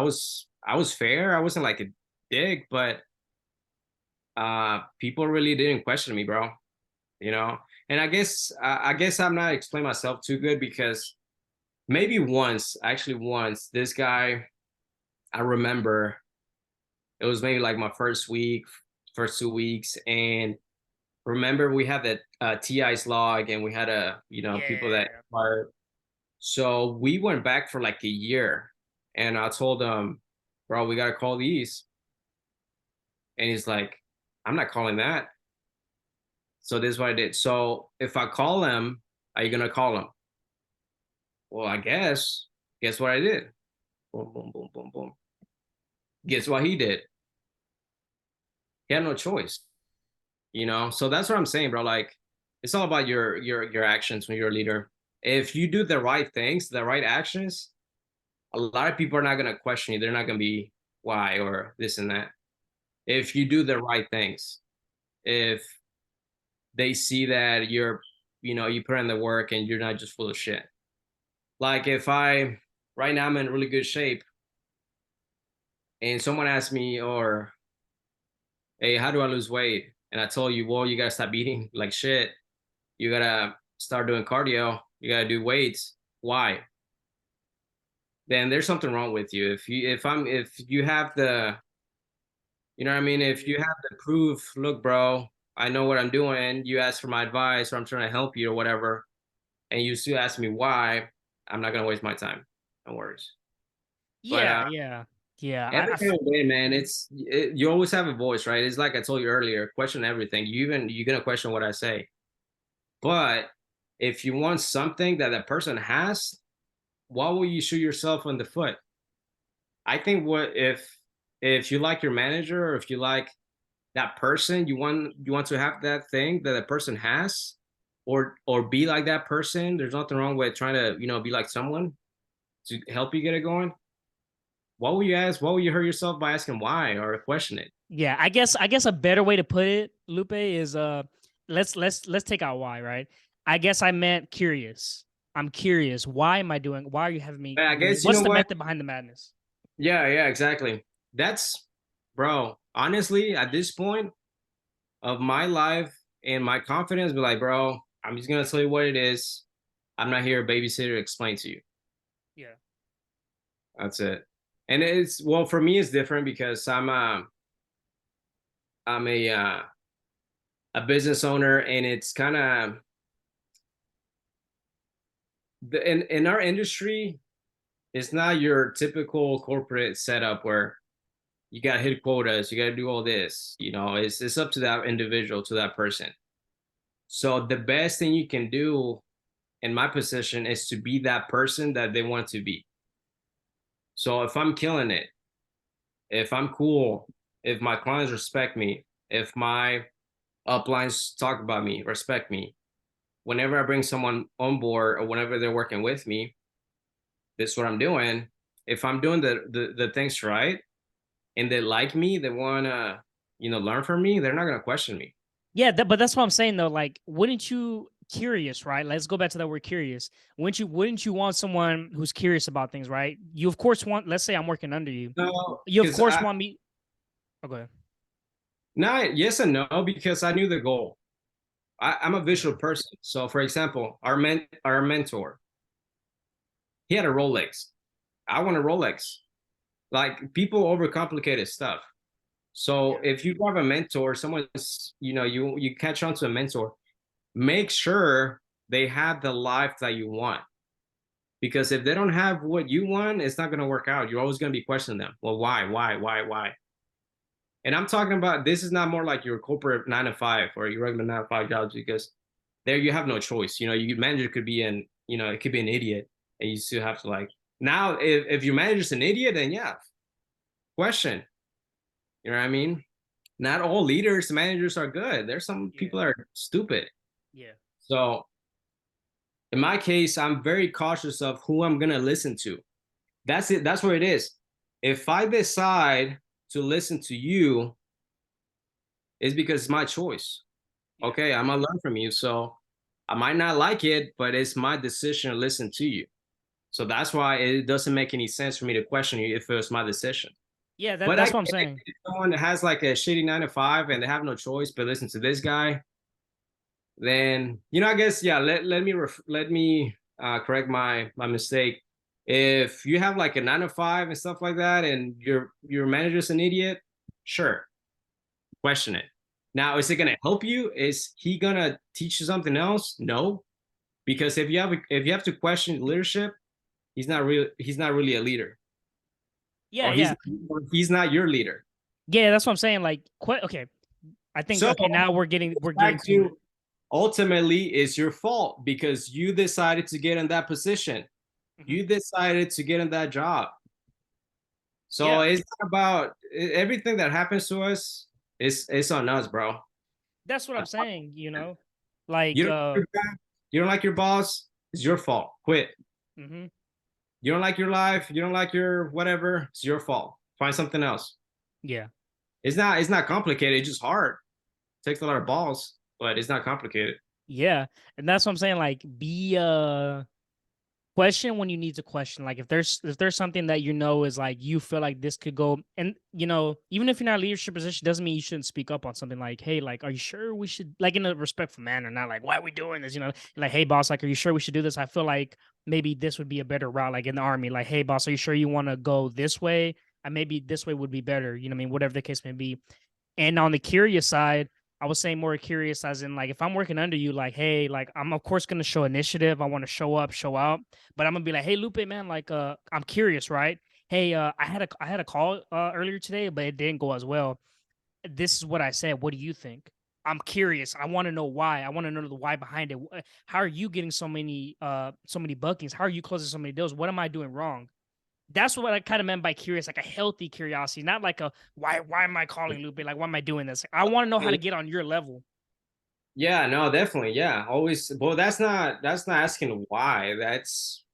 was fair. I wasn't like a dick, but people really didn't question me, bro. You know, and I guess I'm not explaining myself too good, because maybe once, actually once, this guy, I remember it was maybe like my first 2 weeks, and remember we had that TI's log, and we had people that Yeah. are. So we went back for like a year, and I told him, bro, we gotta call these, and he's like, I'm not calling that. So this is what I did. So if I call him, are you gonna call him? Well, I guess. Guess what I did? Boom, boom, boom, boom, boom. Guess what he did? He had no choice. So that's what I'm saying, bro. Like, it's all about your actions when you're a leader. If you do the right things, the right actions, a lot of people are not gonna question you. They're not gonna be why or this and that. If you do the right things, if they see that you put in the work and you're not just full of shit. Like if I right now I'm in really good shape and someone asks me, or hey, how do I lose weight? And I told you, well, you gotta stop eating like shit. You gotta start doing cardio. You gotta do weights. Why? Then there's something wrong with you. If you have the, what I mean, if you have the proof, look, bro, I know what I'm doing. You ask for my advice, or I'm trying to help you, or whatever, and you still ask me why, I'm not gonna waste my time. No worries. But Yeah, yeah, yeah. at the end of the day, man, Mhm. you always have a voice, right? It's like I told you earlier, question everything. You're gonna question what I say. But if you want something that that person has, why will you shoot yourself in the foot? I think what if you like your manager, or if you like that person, you want to have that thing that a person has, or be like that person. There's nothing wrong with trying to be like someone to help you get it going. What will you ask? What will you hurt yourself by asking why or question it? Yeah, I guess a better way to put it, Lupe, is let's take out why, right? I guess I meant curious. I'm curious. Why are you having me But I doing it? guess you What's know the what? method behind the madness? Yeah, exactly. That's bro. Honestly, at this point of my life and my confidence, be like, bro, I'm just gonna tell you what it is. I'm not here a babysitter to explain to you. Yeah. That's it. And it's well for me, it's different because I'm a business owner, and it's kind of in our industry, it's not your typical corporate setup where you got to hit quotas, you got to do all this. It's up to that individual, to that person. So the best thing you can do in my position is to be that person that they want to be. So if I'm killing it, if I'm cool, if my clients respect me, if my uplines talk about me, respect me, whenever I bring someone on board or whenever they're working with me, this is what I'm doing. If I'm doing the things right and they like me, they wanna, learn from me, they're not gonna question me. Yeah, but that's what I'm saying though. Like, wouldn't you curious, right? Let's go back to that word curious. Wouldn't you want someone who's curious about things, right? You of course want, let's say I'm working under you. No, You of because course I want me. Oh, go ahead. not yes and no, because I knew the goal. I'm a Yeah. visual person. So for example, our mentor, he had a Rolex. I want a Rolex. Like people overcomplicated stuff. So Yeah. if you have a mentor, someone's, you catch on to a mentor, make sure they have the life that you want. Because if they don't have what you want, it's not going to work out. You're always going to be questioning them. Well, why? And I'm talking about this is not more like your corporate 9 to 5 or your regular 9 to 5 jobs, because there you have no choice. Your manager could be it could be an idiot, and you still have to like now if your manager's an idiot, then yeah, question. You know what I mean? Not all leaders, managers are good. There's some Yeah. people that are stupid. Yeah. So in my case, I'm very cautious of who I'm gonna listen to. That's it. That's where it is. If I decide to listen to you, it's because it's my choice. Yeah. Okay, I'm gonna learn from you. So I might not like it, but it's my decision to listen to you. So that's why it doesn't make any sense for me to question you if it was my decision. Yeah. But I That's get what I'm it. saying. If someone that has like a shitty 9 to 5 and they have no choice but listen to this guy, then I guess yeah. Let me correct my mistake. If you have like a 9 to 5 and stuff like that, and your manager's an idiot, sure, question it. Now, is it gonna help you? Is he gonna teach you something else? No, because if you have to question leadership, he's not really a leader, Yeah, or yeah, he's not your leader. yeah. That's what I'm saying. Like, okay, I think So okay. Now we're getting back to it. to ultimately it's your fault because you decided to get in that position. Mhm. You decided to get in that job. So Yeah, it's not about everything that happens to us. It's on us, bro. that's what Uh, I'm saying. You Like, you don't like your boss. It's your fault. Quit. mhm, You don't like your life. You don't like your whatever. It's your fault. Find something else. yeah. It's not complicated. It's just hard. It takes a lot of balls, but it's not complicated. Yeah, and that's what I'm saying. Like, be question when you need to question. Like, if there's something that is like you feel like this could go, and even if you're not in a leadership position, doesn't mean you shouldn't speak up on something. Like, hey, like, are you sure we should, like, in a respectful manner, not like, why are we doing this? Like, hey, boss, like, are you sure we should do this? I feel like maybe this would be a better route. Like in the army, like, hey, boss, are you sure you want to go this way? And maybe this way would be better. You know what I mean? Whatever the case may be. And on the curious side, I was saying more curious as in like if I'm working under you, like, hey, like I'm of course gonna show initiative. I want to show up, show out, but I'm gonna be like, hey, Lupe, man, like I'm curious, right? Hey, I had a call earlier today, but it didn't go as well. This is what I said. What do you think? I'm curious. I want to know why. I want to know the why behind it. How are you getting so many bookings? How are you closing so many deals? What am I doing wrong? That's what I kind of meant by curious, like a healthy curiosity, not like a why am I calling Lupe? Like, why am I doing this? I want to know how to get on your level. Yeah, no, definitely. Yeah, always. Well, that's not asking why. That's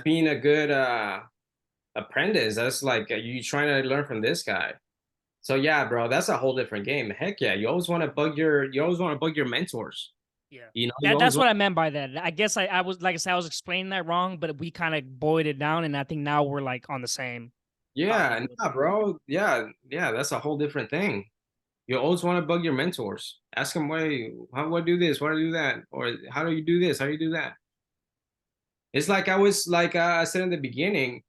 being a good apprentice. That's like you trying to learn from this guy. So yeah, bro, that's a whole different game. Heck yeah, you always want to bug your mentors. Yeah. You know, you That always that's want. what I meant by that. I guess I was like I said, I was explaining that wrong, but we kind of boiled it down, and I think now we're like on the same thought Yeah, level with nah, it. bro. Yeah, yeah, that's a whole different thing. You always want to bug your mentors. Ask them, why, how do I do this? Why do I do that? Or how do you do this? How do you do that? It's like I said in the beginning.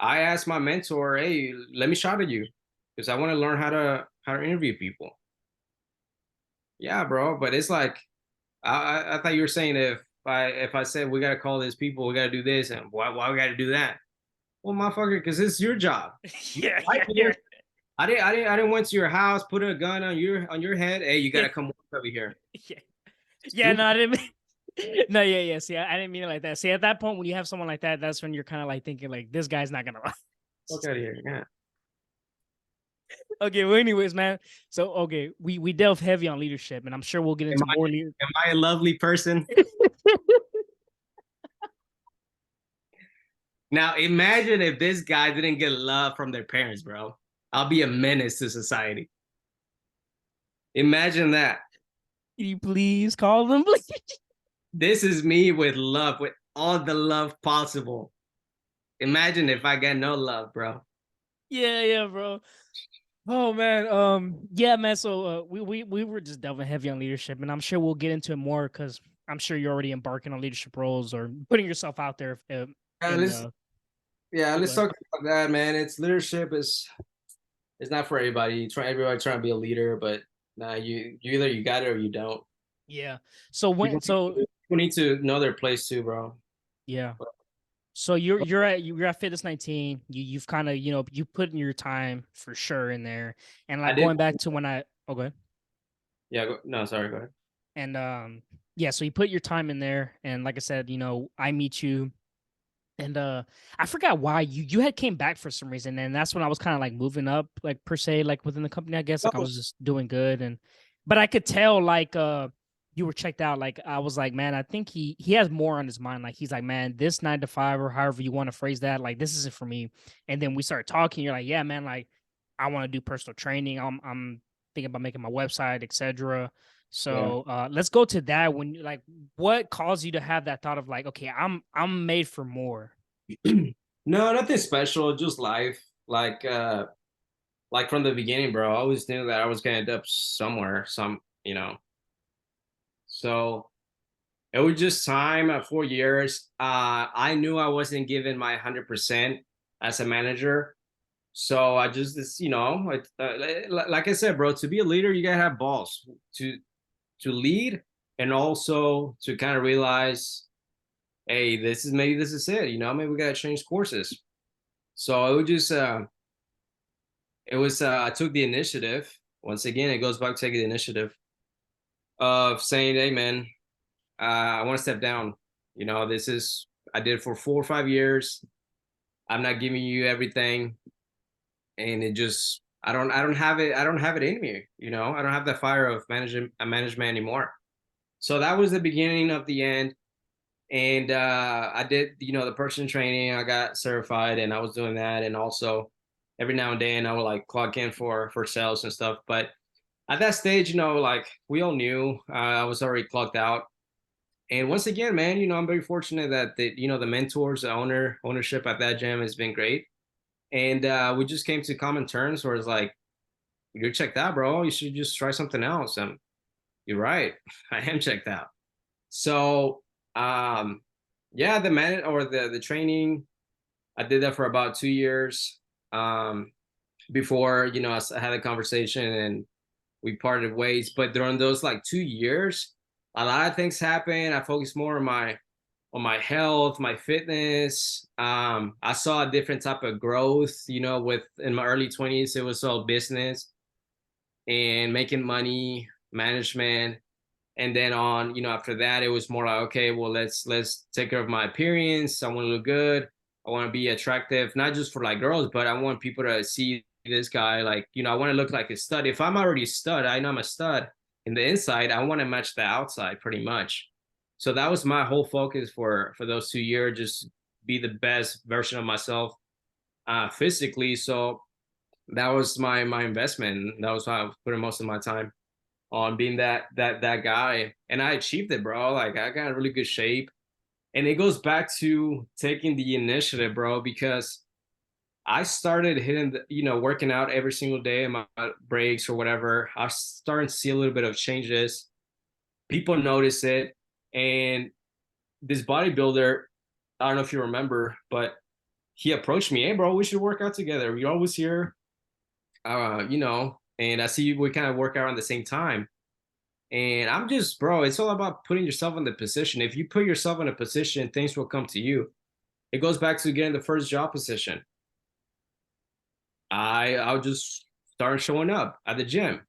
I asked my mentor, "Hey, let me shadow you, because I want to learn how to interview people." Yeah, bro. But it's like I thought you were saying if I said we gotta call these people, we gotta do this, and why we gotta do that? Well, motherfucker, because it's your job. You Yeah, right yeah, here. yeah, I didn't went to your house, put a gun on your head. Hey, you yeah, gotta come work over here. yeah. Yeah, no, Stupid. I didn't mean. No, yeah, yeah. See, I didn't mean it like that. See, at that point, when you have someone like that, that's when you're kind of like thinking, like, this guy's not gonna lie. Fuck out of here. Yeah. Okay, well, anyways, man. So, okay, we delve heavy on leadership, and I'm sure we'll get Am into more leader. am I a lovely person? Now imagine if this guy didn't get love from their parents, bro. I'll be a menace to society. Imagine that. Can you please call them, please? This is me with love, with all the love possible. Imagine if I get no love, bro. Yeah, yeah, bro. Oh man, yeah, man. So we were just delving heavy on leadership, and I'm sure we'll get into it more because I'm sure you're already embarking on leadership roles or putting yourself out there. Yeah, In oh, let's good. talk about that, man. It's leadership is not for everybody. Everybody trying to be a leader, but nah, you either you got it or you don't. Yeah. So when so People need to know their place too, bro. yeah. So you're at Fitness 19. You've kind of you put in your time for sure in there, and I like did. going back to when I okay. Yeah, no, sorry, go ahead. And yeah, so you put your time in there, and like I said, I meet you. And I forgot why you had came back for some reason, and that's when I was kind of like moving up, like per se, like within the company. I guess like I Oh, was just doing good, but I could tell like you were checked out. Like I was like, man, I think he has more on his mind. Like he's like, man, this 9 to 5 or however you want to phrase that, like this isn't for me. And then we started talking. You're like, yeah, man, like I want to do personal training. I'm thinking about making my website, etc. yeah. So let's go to that. When you like, what caused you to have that thought of like, okay, I'm made for more. No, nothing special, just life. Like from the beginning, bro. I always knew that I was gonna end up somewhere, So it was just time at 4 years. I knew I wasn't giving my 100% as a manager. So I just this, like I said, bro, to be a leader, you gotta have balls to to lead, and also to kind of realize, hey, this is maybe this is it. Maybe we gotta change courses. So it would just it was I took the initiative. Once again, it goes back to taking the initiative of saying, hey man, I want to step down. This is I did it for 4 or 5 years. I'm not giving you everything, and it just I don't have it in me. I don't have the fire of managing a management anymore. So that was the beginning of the end. And I did the person training. I got certified, and I was doing that, and also every now and then I would like clock in for sales and stuff. But at that stage, like we all knew, I was already clocked out. And once again, man, I'm very fortunate that the mentors, the ownership at that gym has been great. And we just came to common terms where it's like, you're checked out, bro. You should just try something else. And you're right. I am checked out. So yeah, the man or the training, I did that for about 2 years. Before, I had a conversation and we parted ways. But during those like 2 years, a lot of things happened. I focused more on my health, my fitness. I saw a different type of growth. With in my early 20s, it was all business and making money, management. And then on, after that, it was more like, okay, well, let's take care of my appearance. I want to look good. I want to be attractive, not just for like girls, but I want people to see this guy. Like, I want to look like a stud. If I'm already a stud, I know I'm a stud in the inside. I want to match the outside pretty much. So that was my whole focus for those 2 years, just be the best version of myself physically. So that was my investment. That was why I was putting most of my time on being that guy, and I achieved it, bro. Like I got in really good shape, and it goes back to taking the initiative, bro, because I started hitting working out every single day in my breaks or whatever. I started to see a little bit of changes. People notice it, and this bodybuilder, I don't know if you remember, but he approached me, hey bro, we should work out together. You're always here, and I see we kind of work out around the same time. And I'm just, bro, it's all about putting yourself in the position. If you put yourself in a position, things will come to you. It goes back to getting the first job position. I'll just start showing up at the gym.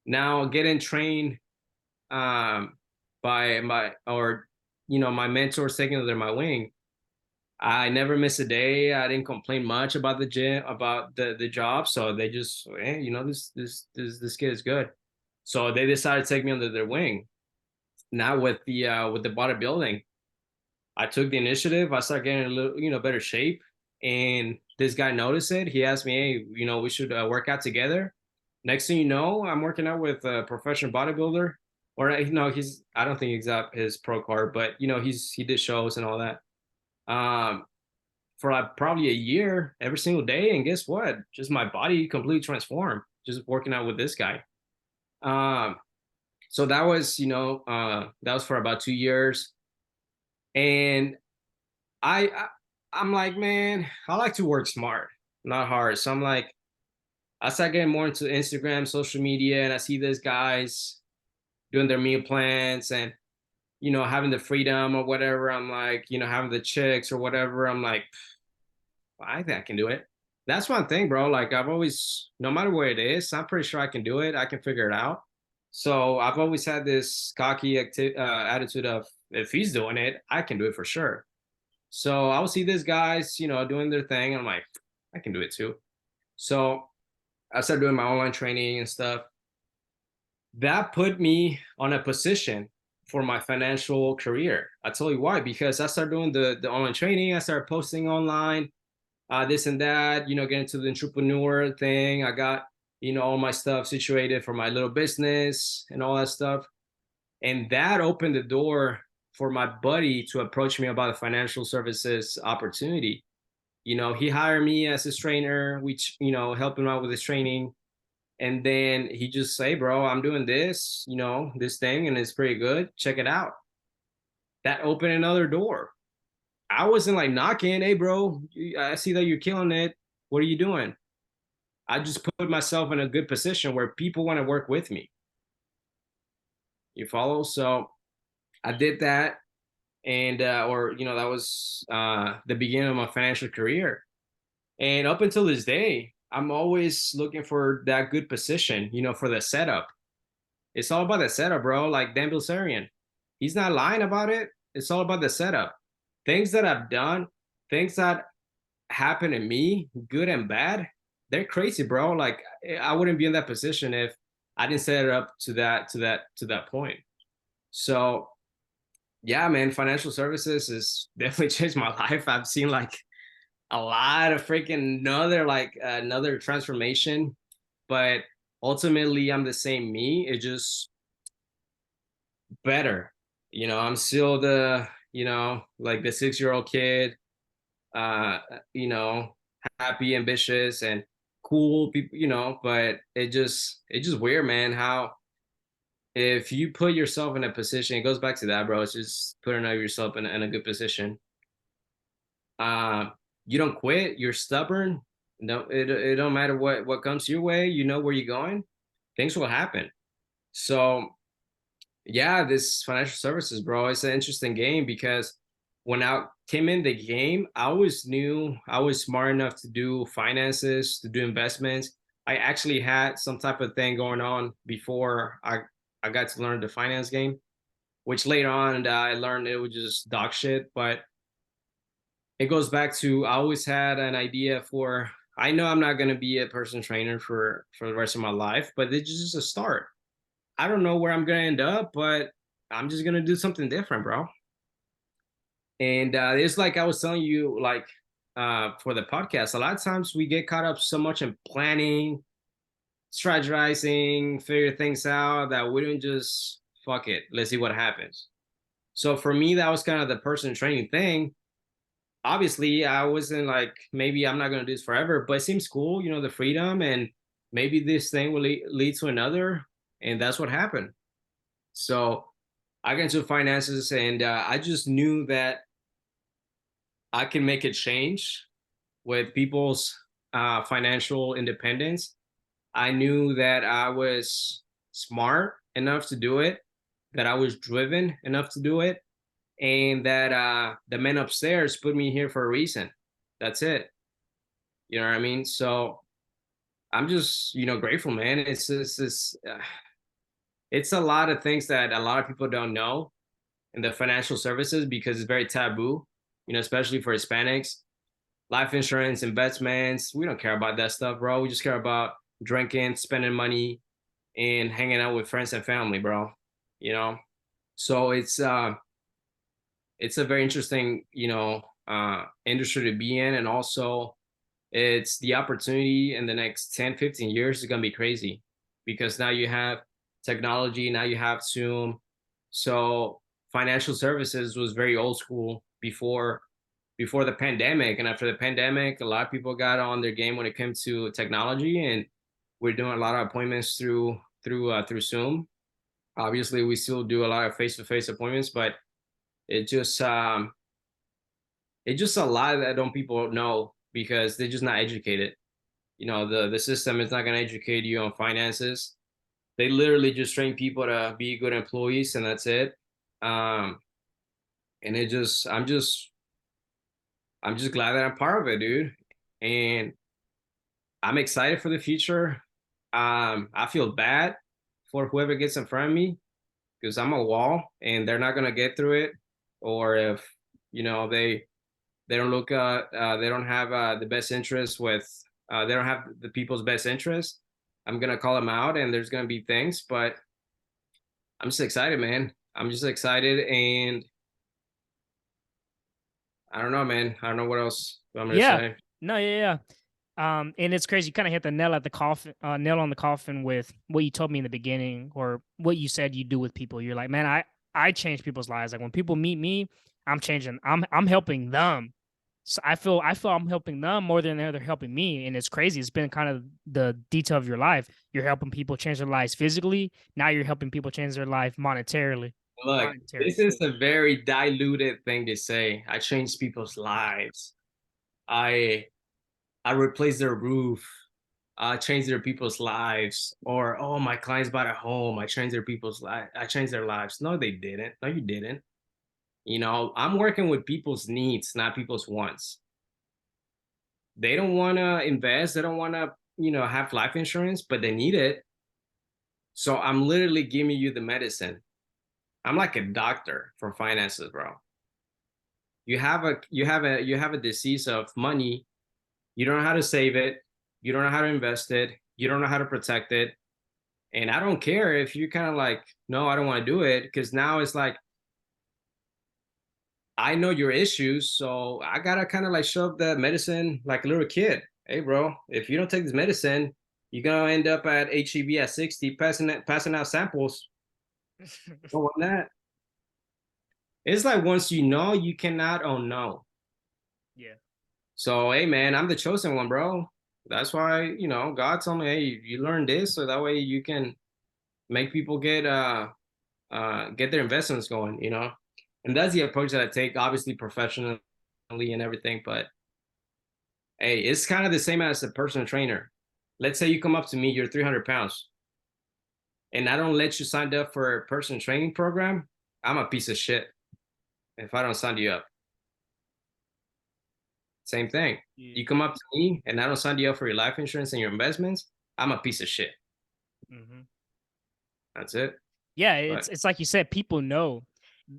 Now getting trained by my mentors taking under my wing. I never miss a day. I didn't complain much about the gym, about the job. So they just, hey, this kid is good. So they decided to take me under their wing. Now with the bodybuilding, I took the initiative. I started getting a little, better shape, and this guy noticed it. He asked me, hey, we should work out together. Next thing you know, I'm working out with a professional bodybuilder, or he's I don't think he's got his pro card, but he did shows and all that. For like probably a year, every single day, and guess what? Just my body completely transformed. Just working out with this guy. Um, so that was for about 2 years, and I I'm like, man, I like to work smart, not hard. So I'm like, I start getting more into Instagram, social media, and I see these guys doing their meal plans and having the freedom or whatever. I'm like, having the chicks or whatever. I'm like, I think I can do it. That's one thing, bro. Like I've always, no matter where it is, I'm pretty sure I can do it. I can figure it out. So I've always had this cocky attitude of, if he's doing it, I can do it for sure. So I'll see these guys, doing their thing. And I'm like, I can do it too. So I started doing my online training and stuff. That put me on a position for my financial career. I tell you why, because I started doing the online training. I started posting online, this and that, get into the entrepreneur thing. I got, all my stuff situated for my little business and all that stuff. And that opened the door for my buddy to approach me about a financial services opportunity. He hired me as his trainer, which, help him out with his training. And then he just say, bro, I'm doing this, this thing, and it's pretty good. Check it out. That opened another door. I wasn't like knocking, hey, bro, I see that you're killing it. What are you doing? I just put myself in a good position where people want to work with me. You follow? So I did that, and or that was the beginning of my financial career. And up until this day, I'm always looking for that good position, for the setup. It's all about the setup, bro. Like Dan Bilzerian, he's not lying about it. It's all about the setup. Things that I've done, things that happen to me, good and bad, they're crazy, bro. Like I wouldn't be in that position if I didn't set it up to that point. So yeah, man, financial services has definitely changed my life. I've seen like a lot of freaking another transformation, but ultimately I'm the same me. It's just better. I'm still like the 6-year-old kid, uh, you know, happy, ambitious, and cool people, but it's just weird, man, how if you put yourself in a position, it goes back to that, bro. It's just putting yourself in a good position. uh you don't quit, you're stubborn. No, it don't matter what comes your way, you know where you're going, things will happen. So yeah, this financial services, bro, it's an interesting game because when I came in the game, I always knew I was smart enough to do finances, to do investments. I actually had some type of thing going on before I got to learn the finance game, which later on I learned it was just dog shit. But it goes back to I always had an idea for. I know I'm not going to be a personal trainer for the rest of my life, but it's just a start. I don't know where I'm going to end up, but I'm just going to do something different, bro. And it's like I was telling you, like for the podcast, a lot of times we get caught up so much in planning, strategizing, figure things out that we don't just fuck it. Let's see what happens. So for me, that was kind of the personal training thing. Obviously, I wasn't like, maybe I'm not going to do this forever, but it seems cool, the freedom, and maybe this thing will lead to another. And that's what happened. So I got into finances, and I just knew that I can make a change with people's financial independence. I knew that I was smart enough to do it, that I was driven enough to do it, and that the men upstairs put me here for a reason. That's it. You know what I mean? So I'm just, grateful, man. It's a lot of things that a lot of people don't know in the financial services because it's very taboo, especially for Hispanics. Life insurance, investments, we don't care about that stuff, bro. We just care about drinking, spending money, and hanging out with friends and family, bro. You know? So it's a very interesting, industry to be in. And also it's the opportunity in the next 10, 15 years is going to be crazy because now you have technology, now you have Zoom. So financial services was very old school before the pandemic, and after the pandemic a lot of people got on their game when it came to technology, and we're doing a lot of appointments through Zoom. Obviously we still do a lot of face-to-face appointments, but it just it's just a lot that don't people know because they're just not educated. The system is not going to educate you on finances. They literally just train people to be good employees, and that's it. um and it just I'm just glad that I'm part of it, dude. And I'm excited for the future. I feel bad for whoever gets in front of me because I'm a wall and they're not gonna get through it. Or if they don't look they don't have the best interest with they don't have the people's best interest. I'm gonna call them out, and there's gonna be things, but I'm just excited, man. I'm just excited, and I don't know, man. I don't know what else I'm gonna Yeah. say. No, yeah, yeah. And it's crazy. You kind of hit the nail on the coffin with what you told me in the beginning, or what you said you do with people. You're like, man, I change people's lives. Like when people meet me, I'm changing. I'm helping them. So I feel I'm helping them more than they're helping me, and it's crazy. It's been kind of the detail of your life. You're helping people change their lives physically. Now you're helping people change their life monetarily. Look, Monetary. this is a very diluted thing to say. I changed people's lives. I I replaced their roof. change their people's lives, or oh, my clients bought a home, I changed their lives. No, they didn't. No, you didn't. You know, I'm working with people's needs, not people's wants. They don't want to invest, they don't want to, have life insurance, but they need it. So I'm literally giving you the medicine. I'm like a doctor for finances, bro. You have a disease of money. You don't know how to save it. You don't know how to invest it. You don't know how to protect it. And I don't care if you kind of like, no, I don't want to do it. Because now it's like, I know your issues. So I got to kind of like shove the medicine like a little kid. Hey, bro, if you don't take this medicine, you're going to end up at HEB at 60, passing out samples. Don't want that. It's like once you know, you cannot unknow. Yeah. So, hey, man, I'm the chosen one, bro. That's why, God told me, hey, you learn this so that way you can make people get their investments going, and that's the approach that I take, obviously professionally and everything. But hey, it's kind of the same as a personal trainer. Let's say you come up to me, you're 300 pounds, and I don't let you sign up for a personal training program. I'm a piece of shit if I don't sign you up. Same thing. Yeah. You come up to me and I don't sign you up for your life insurance and your investments, I'm a piece of shit. Hmm. That's it. Yeah, But it's like you said, people know.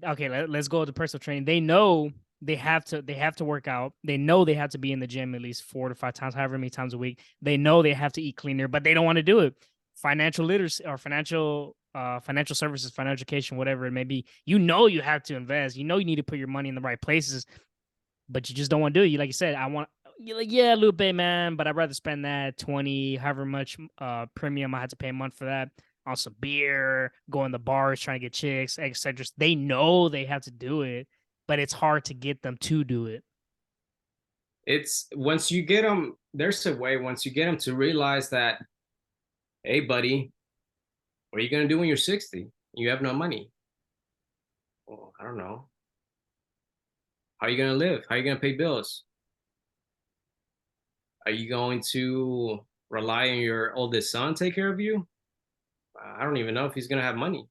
Okay, let's go to personal training. They know they have to work out. They know they have to be in the gym at least 4 to 5 times, however many times a week. They know they have to eat cleaner, but they don't want to do it. Financial literacy or financial services, financial education, whatever it may be. You have to invest. You need to put your money in the right places, but you just don't want to do it. You like you said, you're like, yeah, Lupe, man, but I'd rather spend that 20, however much premium I had to pay a month for that on some beer, go in the bars, trying to get chicks, etc. They know they have to do it, but it's hard to get them to do it. it's once you get them, there's a way, once you get them to realize that, hey, buddy, what are you going to do when you're 60? You have no money. Well, I don't know. How are you going to live? How are you going to pay bills? Are you going to rely on your oldest son to take care of you? I don't even know if he's going to have money,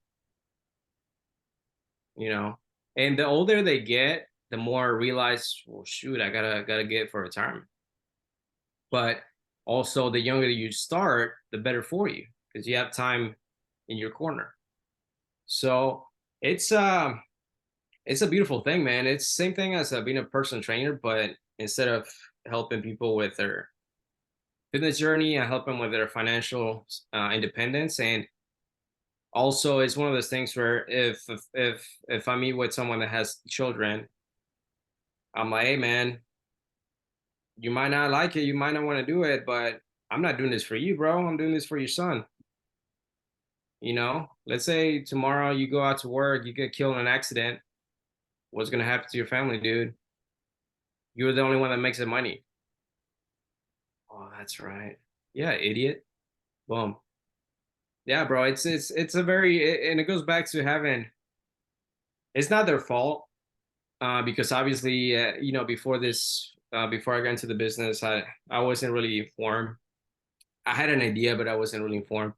you know? And the older they get, the more I realize, well, shoot, I gotta get for retirement. But also, the younger you start, the better for you because you have time in your corner. So it's it's a beautiful thing, man. It's the same thing as being a personal trainer, but instead of helping people with their fitness journey, I help them with their financial independence. And also, it's one of those things where if I meet with someone that has children, I'm like, hey, man, you might not like it, you might not want to do it, but I'm not doing this for you, bro. I'm doing this for your son. Let's say tomorrow you go out to work, you get killed in an accident. What's gonna happen to your family, dude? You're the only one that makes the money. Oh, that's right. Yeah, idiot. Boom. Yeah, bro. It's a and it goes back to having. It's not their fault, because obviously, before I got into the business, I wasn't really informed. I had an idea, but I wasn't really informed.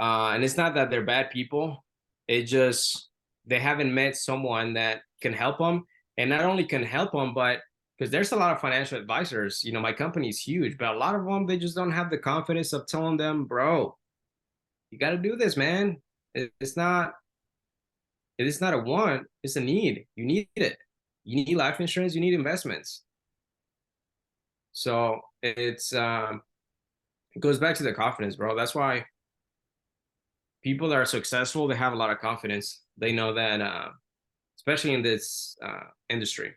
And it's not that they're bad people. It just they haven't met someone that can help them, and not only can help them, but because there's a lot of financial advisors. My company is huge, but a lot of them they just don't have the confidence of telling them, bro, you got to do this, man. It's not a want, it's a need. You need it. You need life insurance. You need investments. So it goes back to the confidence, bro. That's why people that are successful, they have a lot of confidence. They know that, especially in this industry.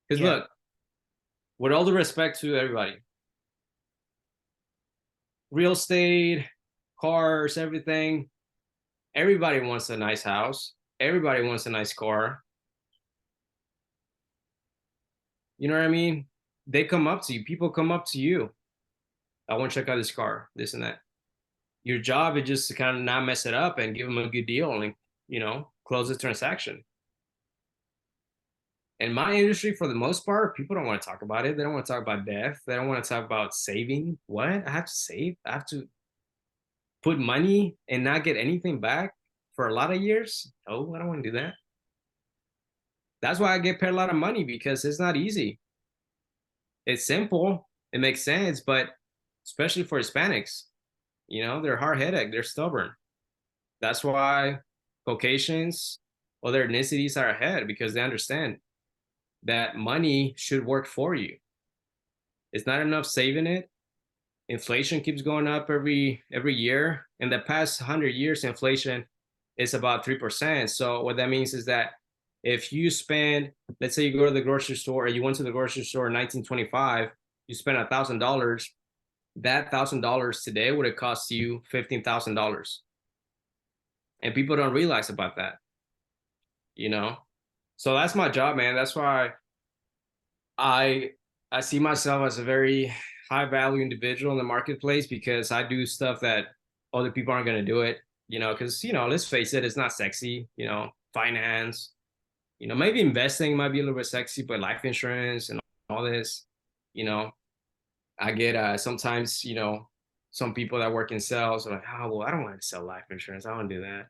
Because Yeah. look, with all the respect to everybody, real estate, cars, everything, everybody wants a nice house. Everybody wants a nice car. You know what I mean? They come up to you. People come up to you. I want to check out this car, this and that. Your job is just to kind of not mess it up and give them a good deal and, close the transaction. In my industry, for the most part, people don't want to talk about it. They don't want to talk about death. They don't want to talk about saving. What? I have to save? I have to put money and not get anything back for a lot of years? No, I don't want to do that. That's why I get paid a lot of money, because it's not easy. It's simple. It makes sense, but especially for Hispanics, they're hard-headed. They're stubborn. That's why Caucasians, other ethnicities are ahead, because they understand that money should work for you. It's not enough saving it. Inflation keeps going up every year. In the past 100 years, inflation is about 3%. So what that means is that if you spend, let's say you go to the grocery store, or you went to the grocery store in 1925, you spent $1,000. That $1,000 today would have cost you $15,000, and people don't realize about that. So that's my job, man. That's why I I see myself as a very high value individual in the marketplace, because I do stuff that other people aren't going to do it. Because let's face it, it's not sexy. Finance. Maybe investing might be a little bit sexy, but life insurance and all this, you know, I get sometimes, some people that work in sales are like, oh well, I don't want to sell life insurance. I don't do that.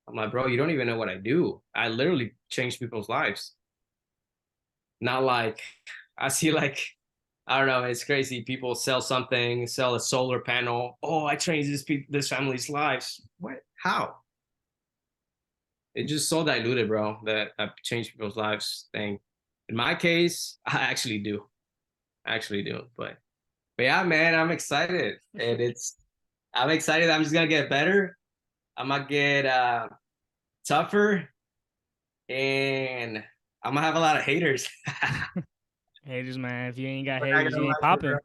I'm like, bro, you don't even know what I do. I literally change people's lives. Not like I see, like, I don't know, it's crazy. People sell something, sell a solar panel. Oh, I changed this family's lives. What? How? It's just so diluted, bro, that I've changed people's lives thing. In my case, I actually do. I actually do. But yeah, man, I'm excited. And I'm excited. I'm just gonna get better. I'm gonna get tougher, and I'm gonna have a lot of haters. Haters, man. If you ain't got We're not haters, gonna you ain't like me, bro.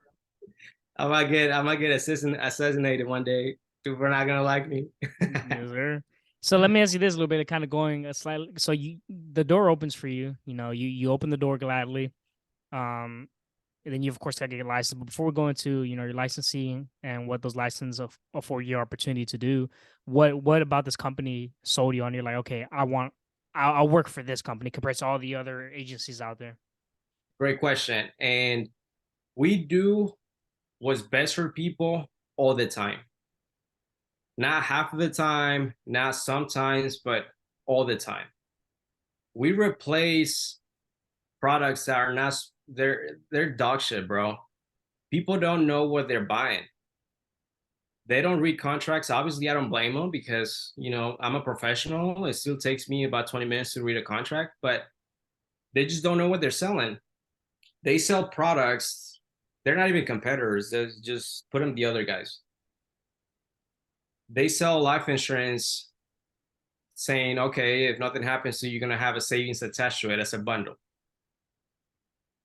popping. I might get assassinated one day. People are not gonna like me. Yes, sir. So let me ask you this a little bit of kind of going a slightly, so the door opens for you, you open the door gladly. Um and then you of course gotta get your license. But before we go into, your licensing and what those licenses afford you opportunity to do, what about this company sold you on? You're like, okay, I'll work for this company compared to all the other agencies out there. Great question. And we do what's best for people all the time. Not half of the time, not sometimes, but all the time. We replace products that are not, they're dog shit, bro. People don't know what they're buying. They don't read contracts. Obviously, I don't blame them, because I'm a professional. It still takes me about 20 minutes to read a contract, but they just don't know what they're selling. They sell products. They're not even competitors. They just put them the other guys. They sell life insurance saying, okay, if nothing happens to you, you're going to have a savings attached to it as a bundle.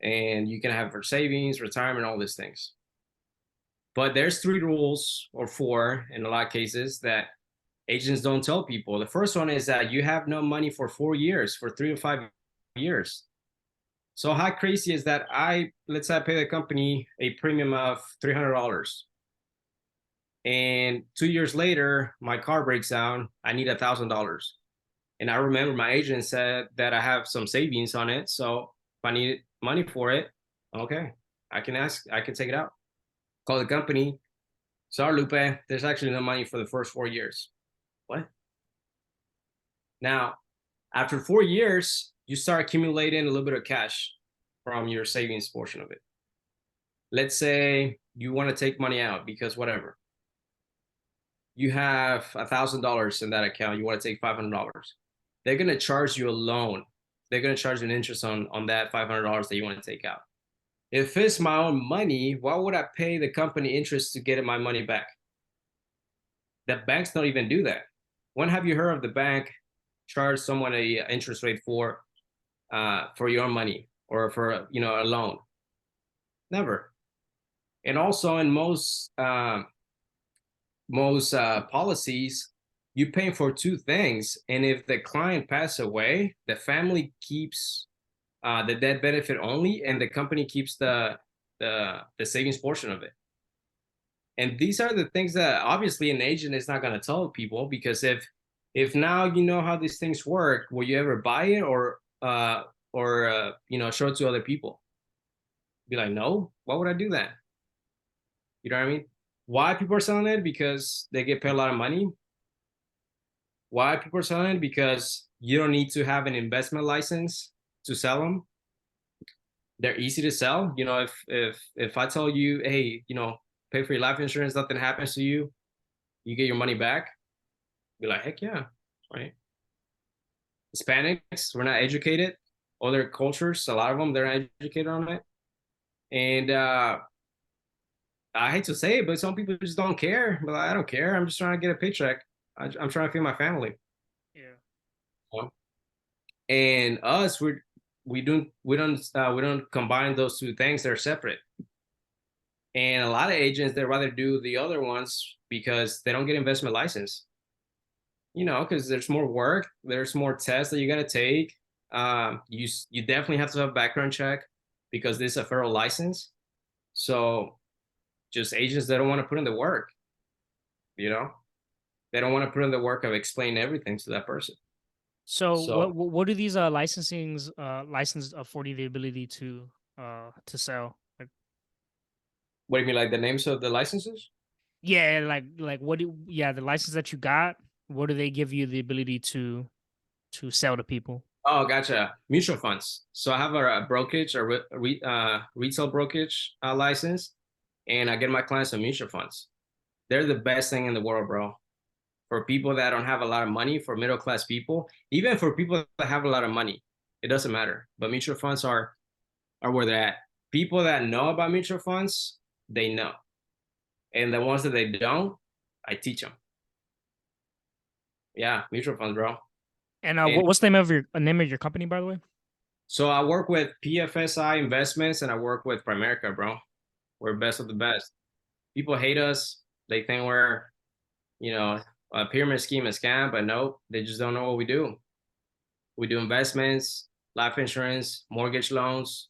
And you can have for savings, retirement, all these things. But there's 3 rules, or 4 in a lot of cases, that agents don't tell people. The first one is that you have no money for 4 years, for 3 to 5 years. So how crazy is that? Let's say I pay the company a premium of $300, and 2 years later, my car breaks down. I need $1,000. And I remember my agent said that I have some savings on it. So if I need money for it, okay, I can take it out. Call the company. Sorry, Lupe, there's actually no money for the first 4 years. What? Now, after 4 years, you start accumulating a little bit of cash from your savings portion of it. Let's say you want to take money out because whatever. You have $1,000 in that account. You want to take $500. They're going to charge you a loan. They're going to charge you an interest on that $500 that you want to take out. If it's my own money, why would I pay the company interest to get my money back? The banks don't even do that. When have you heard of the bank charge someone a interest rate for your money, or for a loan? Never. And also in most policies, you pay for 2 things, and if the client passes away, the family keeps the death benefit only, and the company keeps the savings portion of it. And these are the things that obviously an agent is not going to tell people, because if now you know how these things work, will you ever buy it, or or show it to other people. Be like, no, why would I do that? You know what I mean? Why people are selling it? Because they get paid a lot of money. Why people are selling it? Because you don't need to have an investment license to sell them. They're easy to sell. If I tell you, hey, pay for your life insurance, nothing happens to you, you get your money back. Be like, heck yeah, right? Hispanics, we're not educated. Other cultures, a lot of them, they're not educated on it. And I hate to say it, but some people just don't care. But I don't care. I'm just trying to get a paycheck. I'm trying to feed my family. Yeah. You know? And us, we don't combine those two things. They're separate. And a lot of agents, they rather do the other ones because they don't get investment license. Because there's more work, there's more tests that you got to take. You definitely have to have a background check because this is a federal license. So just agents that don't want to put in the work, you know, they don't want to put in the work of explaining everything to that person. So So what do these licensings license afford you the ability to sell? Like, what do you mean, like the names of the licenses? yeah, like what do yeah, the license that you got, what do they give you the ability to sell to people? Oh, gotcha. Mutual funds. So I have a brokerage, retail brokerage license, and I get my clients on mutual funds. They're the best thing in the world, bro. For people that don't have a lot of money, for middle class people, even for people that have a lot of money, it doesn't matter. But mutual funds are where they're at. People that know about mutual funds, they know, and the ones that they don't, I teach them. Yeah, mutual funds, bro. And And what's the name of your company, by the way? so I work with PFSI Investments, and I work with Primerica, bro. We're best of the best. People hate us. They think we're, you know, a pyramid scheme, a scam, but no, they just don't know what we do. We do investments, life insurance, mortgage loans,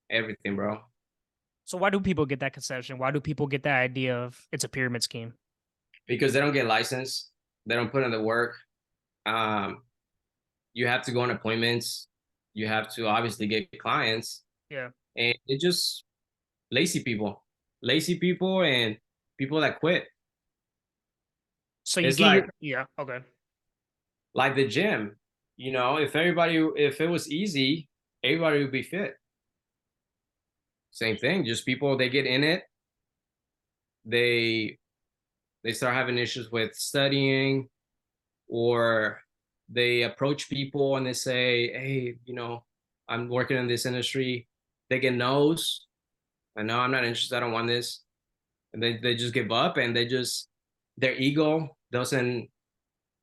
everything, bro. So why do people get that conception? Why do people get that idea of it's a pyramid scheme? Because they don't get licensed, they don't put in the work. Um, you have to go on appointments. You have to obviously get clients, Yeah. and it just lazy people, and people that quit. So you It's get your like yeah, okay. the gym. If it was easy, everybody would be fit. Same thing. Just people they get in it, they they start having issues with studying, or they approach people and they say, hey, I'm working in this industry. They get no's. I know I'm not interested. I don't want this. And they just give up, and their ego doesn't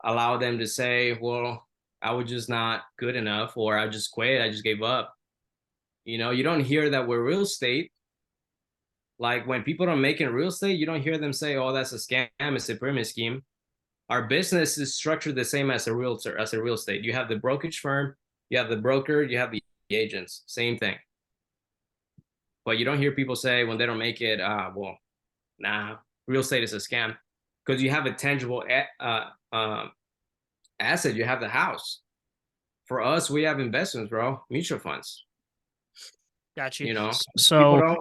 allow them to say, well, I was just not good enough, or I just quit. I just gave up. You don't hear that with real estate. Like when people don't make it in real estate, you don't hear them say, oh, that's a scam. It's a pyramid scheme. Our business is structured the same as a realtor, as a real estate. You have the brokerage firm, you have the broker, you have the agents, same thing. But you don't hear people say when they don't make it, well, nah, real estate is a scam, because you have a tangible asset. You have the house. For us, we have investments, bro, mutual funds. Got you. You know, people So don't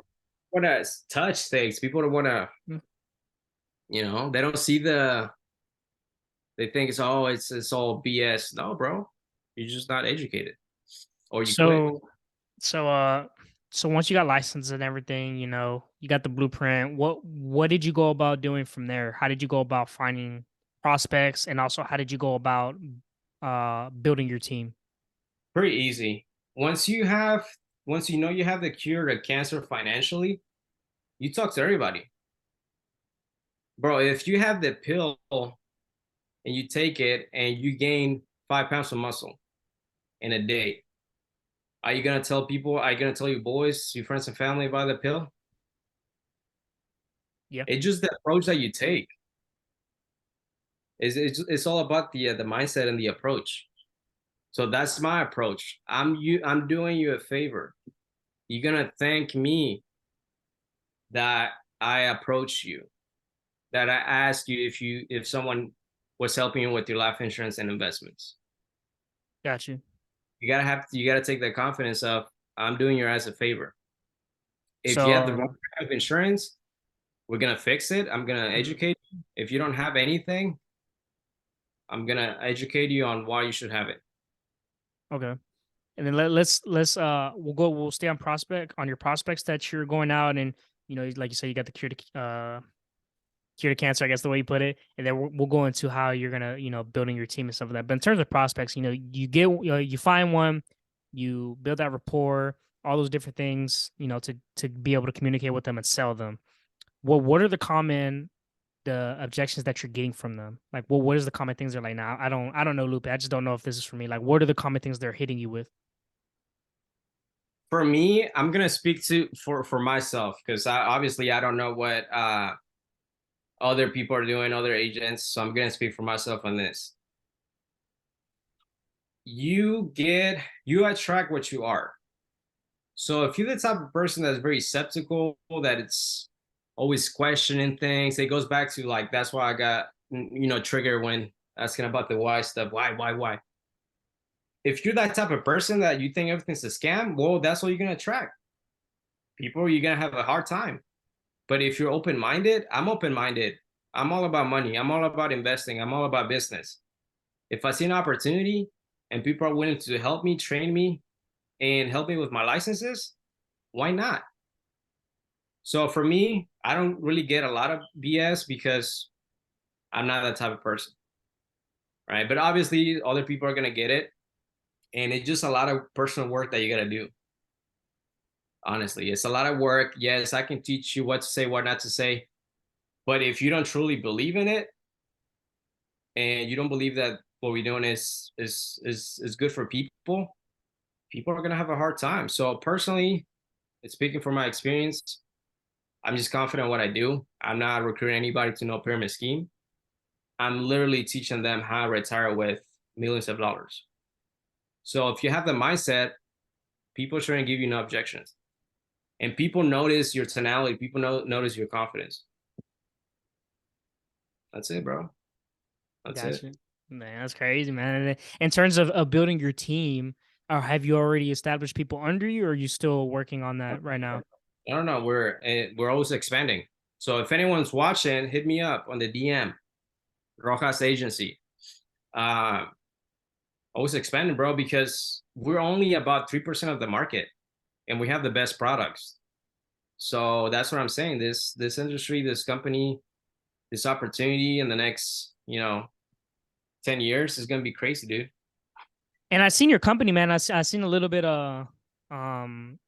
want to touch things. People don't want to, mm, they don't see they think it's all BS. No, bro, you're just not educated, or you quit. so so so once you got licensed and everything, you got the blueprint. What did you go about doing from there? How did you go about finding prospects, and also how did you go about building your team? Pretty easy. Once you have, once you know you have the cure to cancer financially, you talk to everybody, bro. If you have the pill and you take it and you gain 5 pounds of muscle in a day, are you gonna tell people? Are you gonna tell your boys, your friends and family about the pill? Yeah. It's just the approach that you take. It's all about the mindset and the approach. So that's my approach. I'm doing you a favor. You're gonna thank me that I approach you, that I asked you if someone was helping you with your life insurance and investments. Got you. you gotta take the confidence of, I'm doing your ass a favor. If you have the wrong So, kind of insurance, we're gonna fix it. I'm gonna mhm, educate you. If you don't have anything, I'm gonna educate you on why you should have it. okay. And then let's we'll stay on your prospects that you're going out and like you said you got the cure to cancer, I guess the way you put it, and then we'll go into how you're gonna building your team and stuff like that. But in terms of prospects, you find one, you build that rapport, all those different things, to be able to communicate with them and sell them. What are the objections that you're getting from them? Like, what is the common things they're like? Now, I don't know, Lupe. I just don't know if this is for me. Like, what are the common things they're hitting you with? For me, I'm gonna speak to for myself because obviously I don't know what other people are doing, other agents. So I'm gonna speak for myself on this. You attract what you are. So if you're the type of person that's very skeptical, that it's always questioning things, it goes back to like that's why I got triggered when asking about the why stuff. Why? If you're that type of person that you think everything's a scam, well, that's what you're gonna attract. People, you're gonna have a hard time. But if you're open-minded, I'm open-minded. I'm all about money. I'm all about investing. I'm all about business. If I see an opportunity and people are willing to help me, train me, and help me with my licenses, why not? So for me, I don't really get a lot of BS because I'm not that type of person, right? But obviously, other people are gonna get it, and it's just a lot of personal work that you gotta do. Honestly, it's a lot of work. Yes, I can teach you what to say, what not to say, but if you don't truly believe in it, and you don't believe that what we're doing is good for people, people are gonna have a hard time. So personally, it's speaking from my experience. I'm just confident in what I do. I'm not recruiting anybody to no pyramid scheme. I'm literally teaching them how to retire with millions of dollars. So if you have the mindset, people shouldn't give you no objections. And people notice your tonality. People notice your confidence. That's it, bro. That's it. Gotcha. Man, that's crazy, man. And in terms of building your team, or have you already established people under you, or are you still working on that right now? I don't know. We're always expanding. So if anyone's watching, hit me up on the DM, Rojas Agency. Uh, always expanding, bro, because we're only about 3% of the market, and we have the best products. So that's what I'm saying. This industry, this company, this opportunity in the next 10 years is gonna be crazy, dude. And I seen your company, man. I seen a little bit um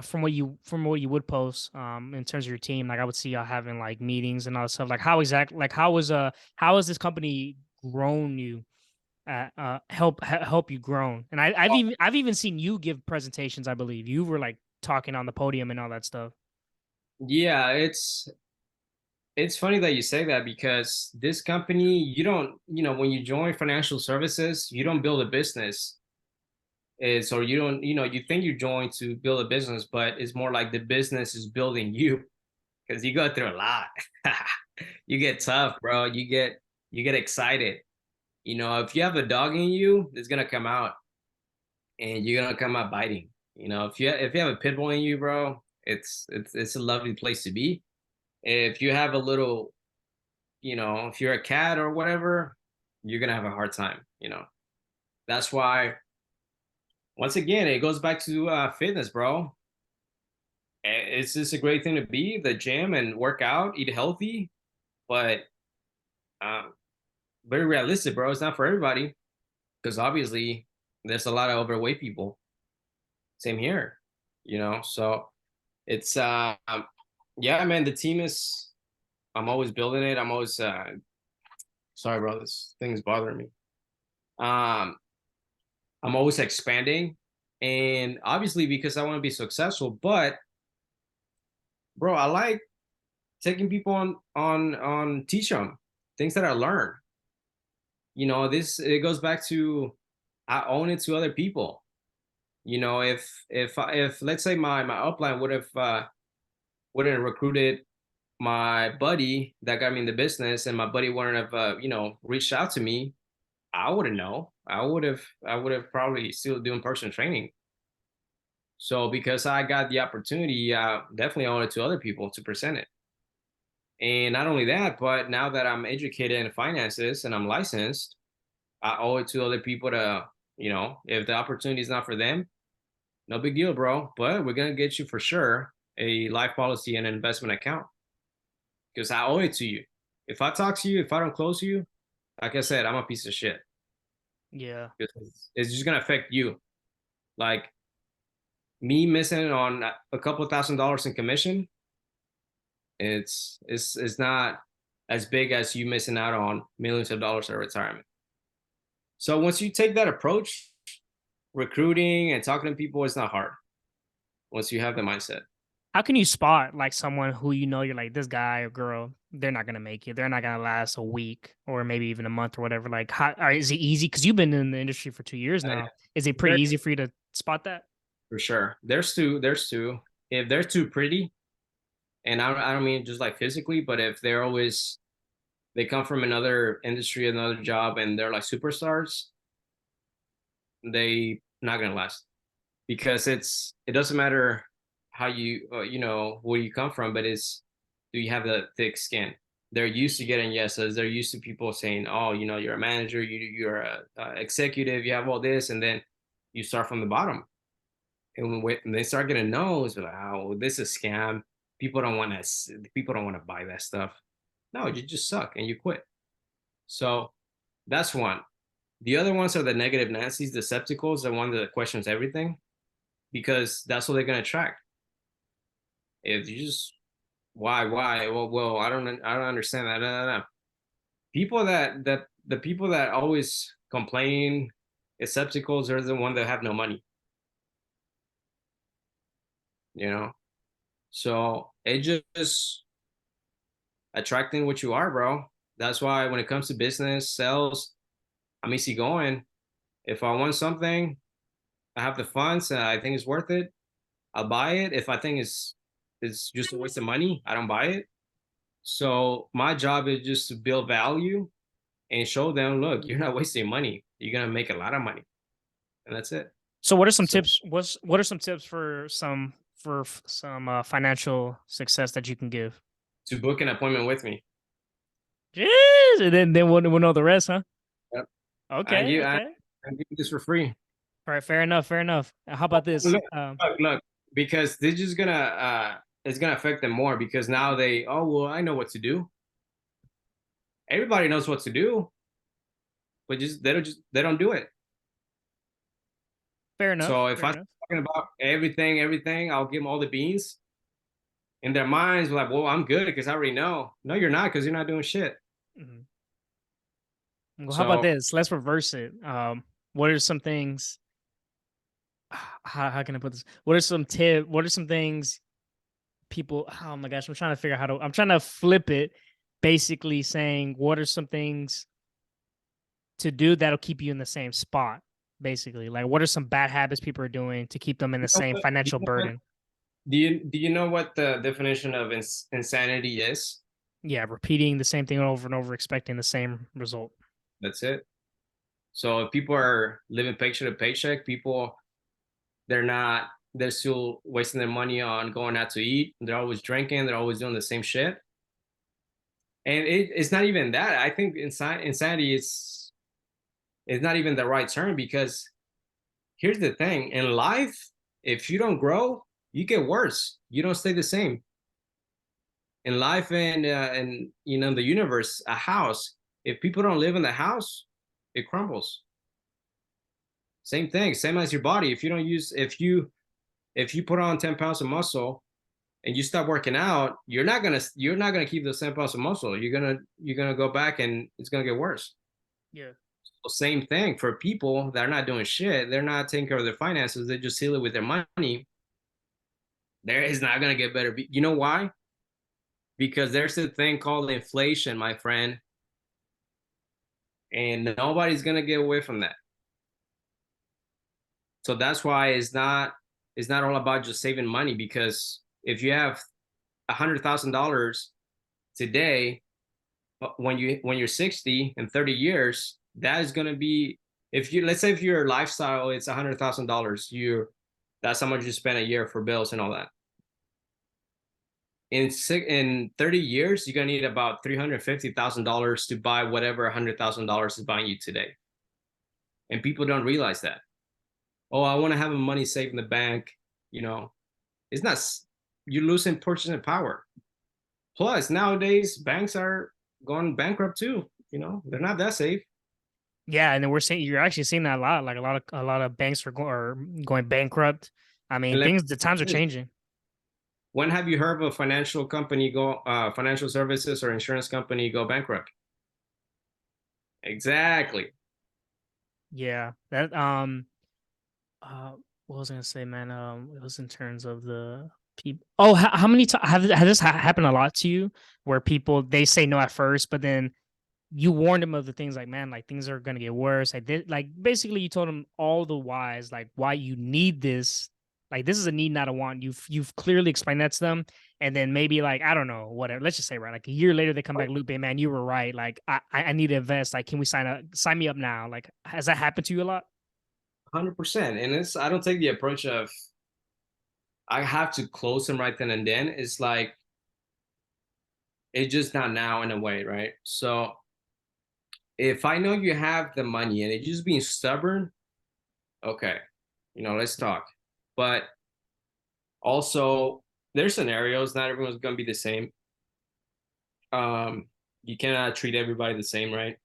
from what you would post in terms of your team. Like I would see y'all having like meetings and all that stuff. Like how has this company grown you? Help you grown. And I've even seen you give presentations. I believe you were like talking on the podium and all that stuff. Yeah, it's funny that you say that because this company, you don't, when you join financial services, you don't build a business. It's or you don't, you think you join to build a business, but it's more like the business is building you because you go through a lot. You get tough, bro. You get excited. If you have a dog in you, it's gonna come out and you're gonna come out biting. If you have a pit bull in you, bro, it's a lovely place to be. If you have a little, if you're a cat or whatever, you're gonna have a hard time. That's why once again it goes back to fitness, bro. It's just a great thing to be the gym and work out, eat healthy, but um, very realistic, bro. It's not for everybody because obviously there's a lot of overweight people. Same here. So it's yeah, man. The team is. I'm always building it. I'm always sorry, bro. This thing's bothering me. Um, I'm always expanding, and obviously because I want to be successful. But bro, I like taking people on teach them things that I learned. This it goes back to I own it to other people. If let's say my upline would have recruited my buddy that got me in the business, and my buddy wouldn't have reached out to me, I wouldn't know. I would have probably still doing personal training. So because I got the opportunity, definitely owe it to other people to present it. And not only that, but now that I'm educated in finances and I'm licensed, I owe it to other people to, if the opportunity is not for them, no big deal, bro. But we're gonna get you for sure a life policy and an investment account because I owe it to you. If I talk to you, if I don't close you, like I said, I'm a piece of shit. Yeah. It's just gonna affect you. Like me missing on a couple $1,000s in commission, it's not as big as you missing out on millions of dollars at retirement. So once you take that approach, recruiting and talking to people is not hard once you have the mindset. How can you spot like someone who you know you're like this guy or girl, they're not gonna make it. They're not gonna last a week or maybe even a month or whatever. Like, how or is it easy? Because you've been in the industry for 2 years Uh, now. Is it pretty there- easy for you to spot that? For sure. There's two. If they're too pretty, and I don't mean just like physically, but if they come from another industry, another job, and they're like superstars, they not gonna last because it doesn't matter how where you come from, but it's do you have the thick skin? They're used to getting yeses. They're used to people saying, "Oh, you're a manager, you're a executive, you have all this," and then you start from the bottom. And when they start getting no's, they're like, "Oh, this is a scam. People don't want to buy that stuff." No, you just suck and you quit. So that's one. The other ones are the negative Nancy's, the skepticals, the one that questions everything, because that's what they're gonna attract. If you just why? Well, I don't understand that. No. People that the people that always complain, skepticals are the one that have no money, you know. So it just attracting what you are, bro. That's why when it comes to business, sales, I'm easygoing. If I want something, I have the funds, and I think it's worth it, I'll buy it. If I think it's just a waste of money, I don't buy it. So my job is just to build value and show them, look, you're not wasting money. You're gonna make a lot of money, and that's it. So what are some So tips? What are some tips for some financial success that you can give? to book an appointment with me, Jeez, and then we'll know the rest, huh? yep. I Okay, give I, okay. I give you this for free. All right, fair enough, fair enough. How about this? Look, look, because this is it's gonna affect them more because now oh well, I know what to do. Everybody knows what to do, but they don't do it. Fair enough, So if fair I enough. start talking about everything, I'll give them all the beans. In their minds, like, well, I'm good because I already know. No, you're not because you're not doing shit. Mhm. Well, how about So this? Let's reverse it. What are some things? How can I put this? What are some things people? Oh my gosh, I'm trying to figure out how to. I'm trying to flip it. Basically, saying what are some things to do that'll keep you in the same spot? Basically, like what are some bad habits people are doing to keep them in you the know same what? You financial know what? burden? Do you know what the definition of insanity is? Yeah, repeating the same thing over and over, expecting the same result. That's it. So if people are living paycheck to paycheck, they're still wasting their money on going out to eat. They're always drinking. They're always doing the same shit. And it's not even that. I think insanity is not even the right term because here's the thing in life, if you don't grow, you get worse. You don't stay the same. In life and the universe, a house, if people don't live in the house, it crumbles. Same thing, same as your body. If you put on 10 pounds of muscle and you stop working out, you're not gonna keep those 10 pounds of muscle. You're gonna go back and it's gonna get worse. Yeah. So same thing for people that are not doing shit. They're not taking care of their finances. They just seal it with their money. There is not gonna get better. You know why? Because there's a thing called inflation, my friend, and nobody's gonna get away from that. So that's why it's not all about just saving money because if you have $100,000 today, when you're 60 in 30 years, that is going to be, if you, let's say if your lifestyle it's $100,000, that's how much you spend a year for bills and all that. In 30 years, you're gonna need about $350,000 to buy whatever $100,000 is buying you today. And people don't realize that. Oh, I want to have money saved in the bank. You know, it's not. You're losing purchasing power. Plus, nowadays banks are going bankrupt too. You know, they're not that safe. Yeah, and then we're seeing you're actually seeing that a lot. Like a lot of banks are going bankrupt. I mean, And let things the times are me ask this, changing. when have you heard of a financial company financial services or insurance company go bankrupt? Exactly. Yeah, that uh, what was I gonna say, man? It was in terms of the people. Oh, how many times have this happened a lot to you, where people they say no at first, but then you warned them of the things like, man, like things are gonna get worse. I did like basically you told them all the whys, like why you need this. Like this is a need, not a want. You've clearly explained that to them, and then maybe like I don't know, whatever. Let's just say right, like a year later they come back, Lupe, man, you were right. Like I need to invest. Like, can we sign me up now? Like, has that happened to you a lot? 100%. And it's, I don't take the approach of I have to close them right then and then. It's like it's just not now in a way, right? So if I know you have the money and it's just being stubborn, okay, let's talk. But also, there's scenarios. Not everyone's gonna be the same. Um, you cannot treat everybody the same, right?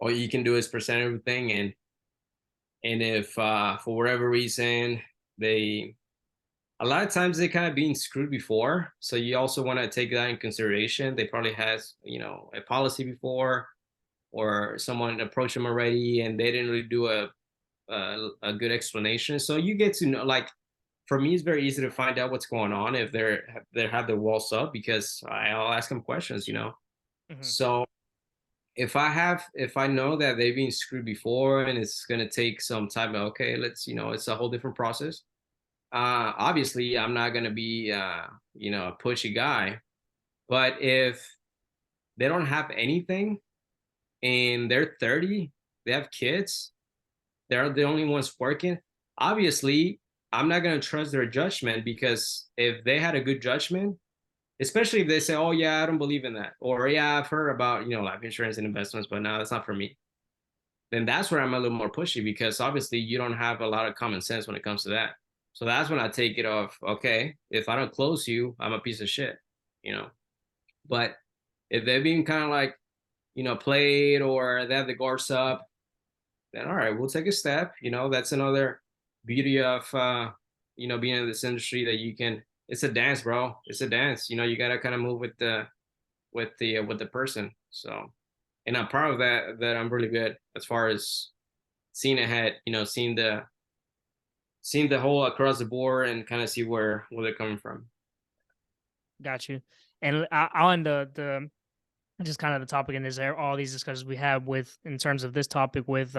All you can do is present everything, and if for whatever reason they a lot of times they kind of being screwed before, so you also want to take that in consideration. They probably has a policy before, or someone approached them already and they didn't really do a good explanation. So you get to know, like, for me it's very easy to find out what's going on if they have their walls up, because I'll ask them questions. Hmm. So if I know that they've been screwed before and it's going to take some time, okay, let's, it's a whole different process. Obviously I'm not going to be a pushy guy, but if they don't have anything and they're 30, they have kids, they're the only ones working, obviously I'm not going to trust their judgment, because if they had a good judgment, especially if they say, oh yeah, I don't believe in that, or yeah, I've heard about life insurance and investments, but no, that's not for me, then that's where I'm a little more pushy, because obviously you don't have a lot of common sense when it comes to that. So that's when I take it off. Okay, if I don't close you, I'm a piece of shit, you know. But if they're being kind of like, played, or they have the guards up, then all right, we'll take a step. That's another beauty of being in this industry, that you can. It's a dance, bro. It's a dance. You gotta kind of move with the person. So, and I'm proud of that I'm really good as far as seeing ahead, seeing the whole across the board and kind of see where they're coming from. Got you. And on the just kind of the topic, and is there all these discussions we have with in terms of this topic with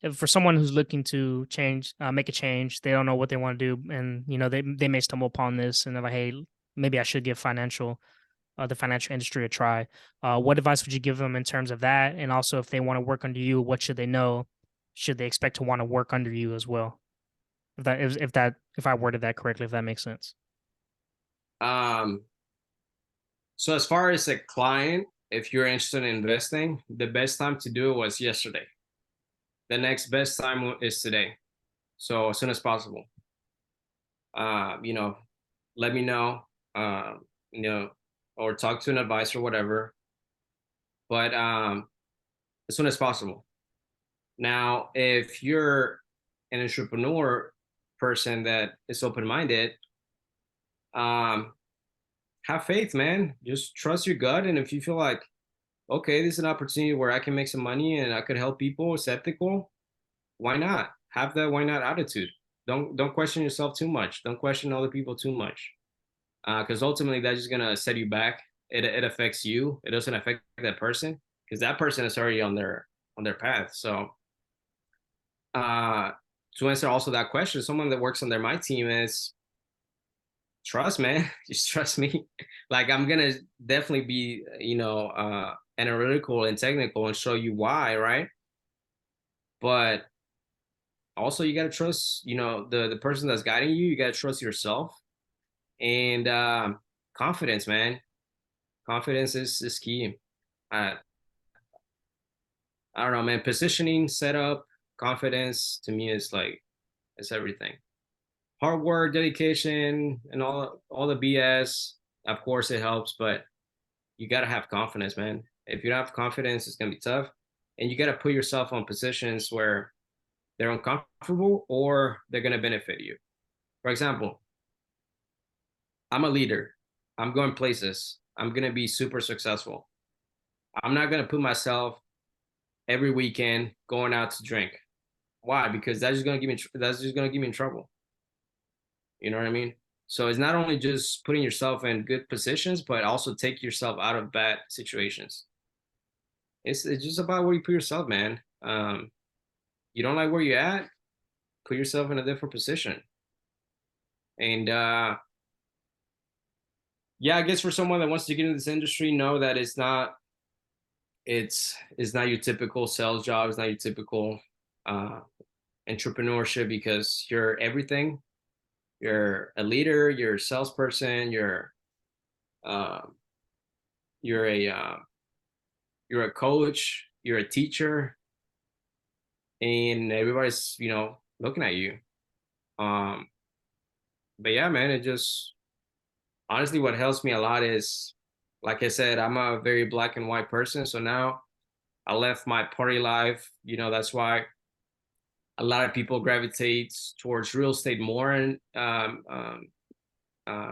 if for someone who's looking to change, make a change, they don't know what they want to do, and they may stumble upon this and they're like, hey, maybe I should give the financial industry a try. What advice would you give them in terms of that? And also, if they want to work under you, what should they know? Should they expect to want to work under you as well? If I worded that correctly, if that makes sense. Um, so as far as a client, if you're interested in investing, the best time to do it was yesterday. The next best time is today. So as soon as possible. Uh, you know, Let me know. Uh, you know, or talk to an advisor, whatever. But as soon as possible. Now, if you're an entrepreneur person that is open-minded, um, have faith, man. Just trust your gut, and if you feel like, okay, this is an opportunity where I can make some money and I could help people, it's ethical, why not? Have that why not attitude. Don't question yourself too much. Don't question other people too much, because ultimately that's just gonna set you back. It affects you. It doesn't affect that person, because that person is already on their path. So uh, to answer also that question, someone that works under my team is trust, man. Just trust me. Like, I'm gonna definitely be, analytical and technical and show you why, right? But also you got to trust, the person that's guiding you. You got to trust yourself. And confidence, man. Confidence is key. I I don't know, man. Positioning, setup, confidence to me is like it's everything. Hard work, dedication, and all the BS. Of course, it helps, but you gotta have confidence, man. If you don't have confidence, it's gonna be tough, and you gotta put yourself on positions where they're uncomfortable or they're gonna benefit you. For example, I'm a leader. I'm going places. I'm gonna be super successful. I'm not gonna put myself every weekend going out to drink. Why? Because that's just gonna get me in trouble. You know what I mean? So it's not only just putting yourself in good positions, but also take yourself out of bad situations. It's just about where you put yourself, man. You don't like where you're at, put yourself in a different position. And yeah, I guess for someone that wants to get into this industry, know that it's not your typical sales job, it's not your typical uh entrepreneurship because you're everything. You're a leader, you're a salesperson, um you're a you're a coach, you're a teacher, and everybody's looking at you. Um, but yeah, man, it just honestly what helps me a lot is, like I said, I'm a very black and white person. So now I left my party life. That's why a lot of people gravitate towards real estate more and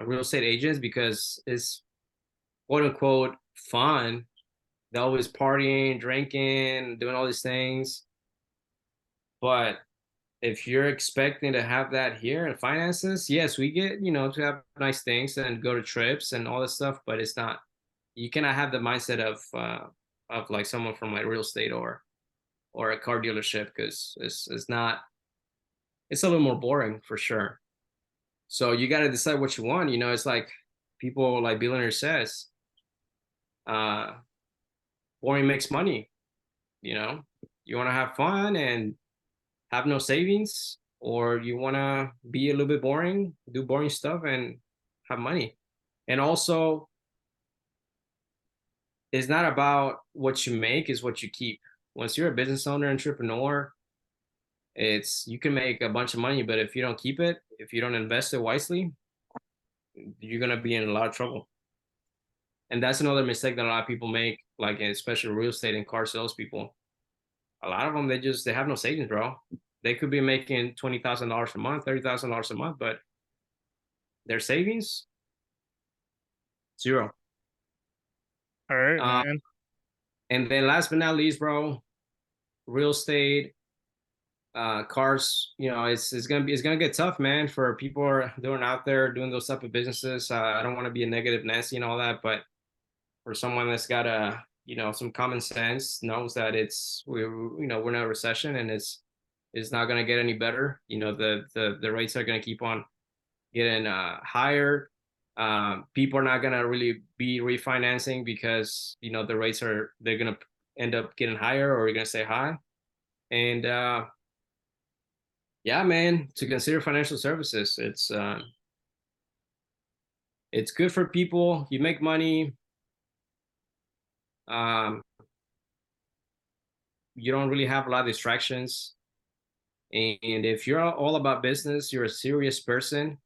real estate agents because it's quote unquote fun. They're always partying, drinking, doing all these things. But if you're expecting to have that here in finances, yes, we get, to have nice things and go to trips and all this stuff, but it's not, you cannot have the mindset of like someone from like real estate or a car dealership because it's not, it's a little more boring for sure. So you got to decide what you want. It's like people like billionaire says, uh, boring makes money, you know, you want to have fun and have no savings, or you want to be a little bit boring, do boring stuff and have money. And also, it's not about what you make, is what you keep. Once you're a business owner, entrepreneur, it's you can make a bunch of money, but if you don't keep it, if you don't invest it wisely, you're gonna be in a lot of trouble. And that's another mistake that a lot of people make, like especially real estate and car salespeople. A lot of them they have no savings, bro. They could be making $20,000 a month, $30,000 a month, but their savings zero. All right, Uh, man. and then last but not least, bro, real estate, cars. It's gonna get tough, man, for people who are doing out there doing those type of businesses. I don't want to be a negative Nancy and all that, but for someone that's got some common sense, knows that we're in a recession and it's not gonna get any better. The rates are gonna keep on getting higher. People are not gonna really be refinancing because the rates they're gonna end up getting higher or you're gonna stay high. And yeah, man, to consider financial services, it's good for people. You make money. Um, you don't really have a lot of distractions. And if you're all about business, you're a serious person,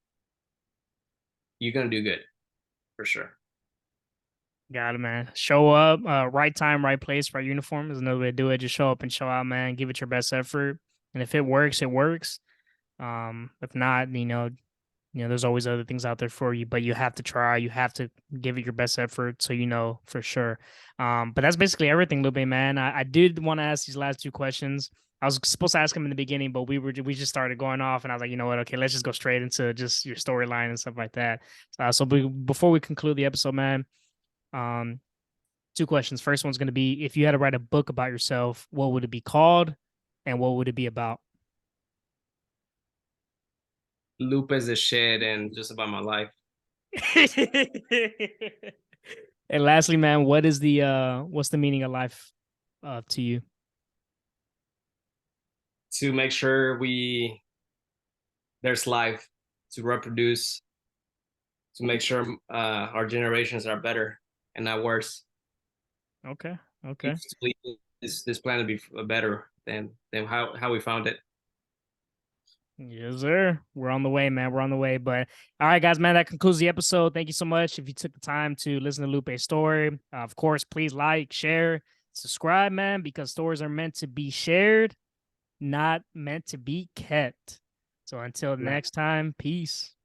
you're gonna do good for sure. Got it, man. Show up, right time, right place, right uniform is another way to do it. Just show up and show out, man. Give it your best effort, and if it works, it works. If not, there's always other things out there for you, but you have to try. You have to give it your best effort, so you know for sure. But that's basically everything, Lupe, man. I did want to ask these last two questions. I was supposed to ask them in the beginning, but we just started going off, and I was like, you know what? Okay, let's just go straight into just your storyline and stuff like that. Before we conclude the episode, man, um, two questions. First one's going to be, if you had to write a book about yourself, what would it be called, and what would it be about? Lupe is a shit and just about my life. And lastly, man, what's the meaning of life to you? to make sure there's life to reproduce, to make sure our generations are better and not worse. Okay. We Okay. need to leave this planet be better than how we found it. Yes, sir. We're on the way, man. We're on the way. But all right, guys, man, that concludes the episode. Thank you so much. If you took the time to listen to Lupe's story, of course, please like, share, subscribe, man, because stories are meant to be shared, not meant to be kept. So until Man. next time, peace.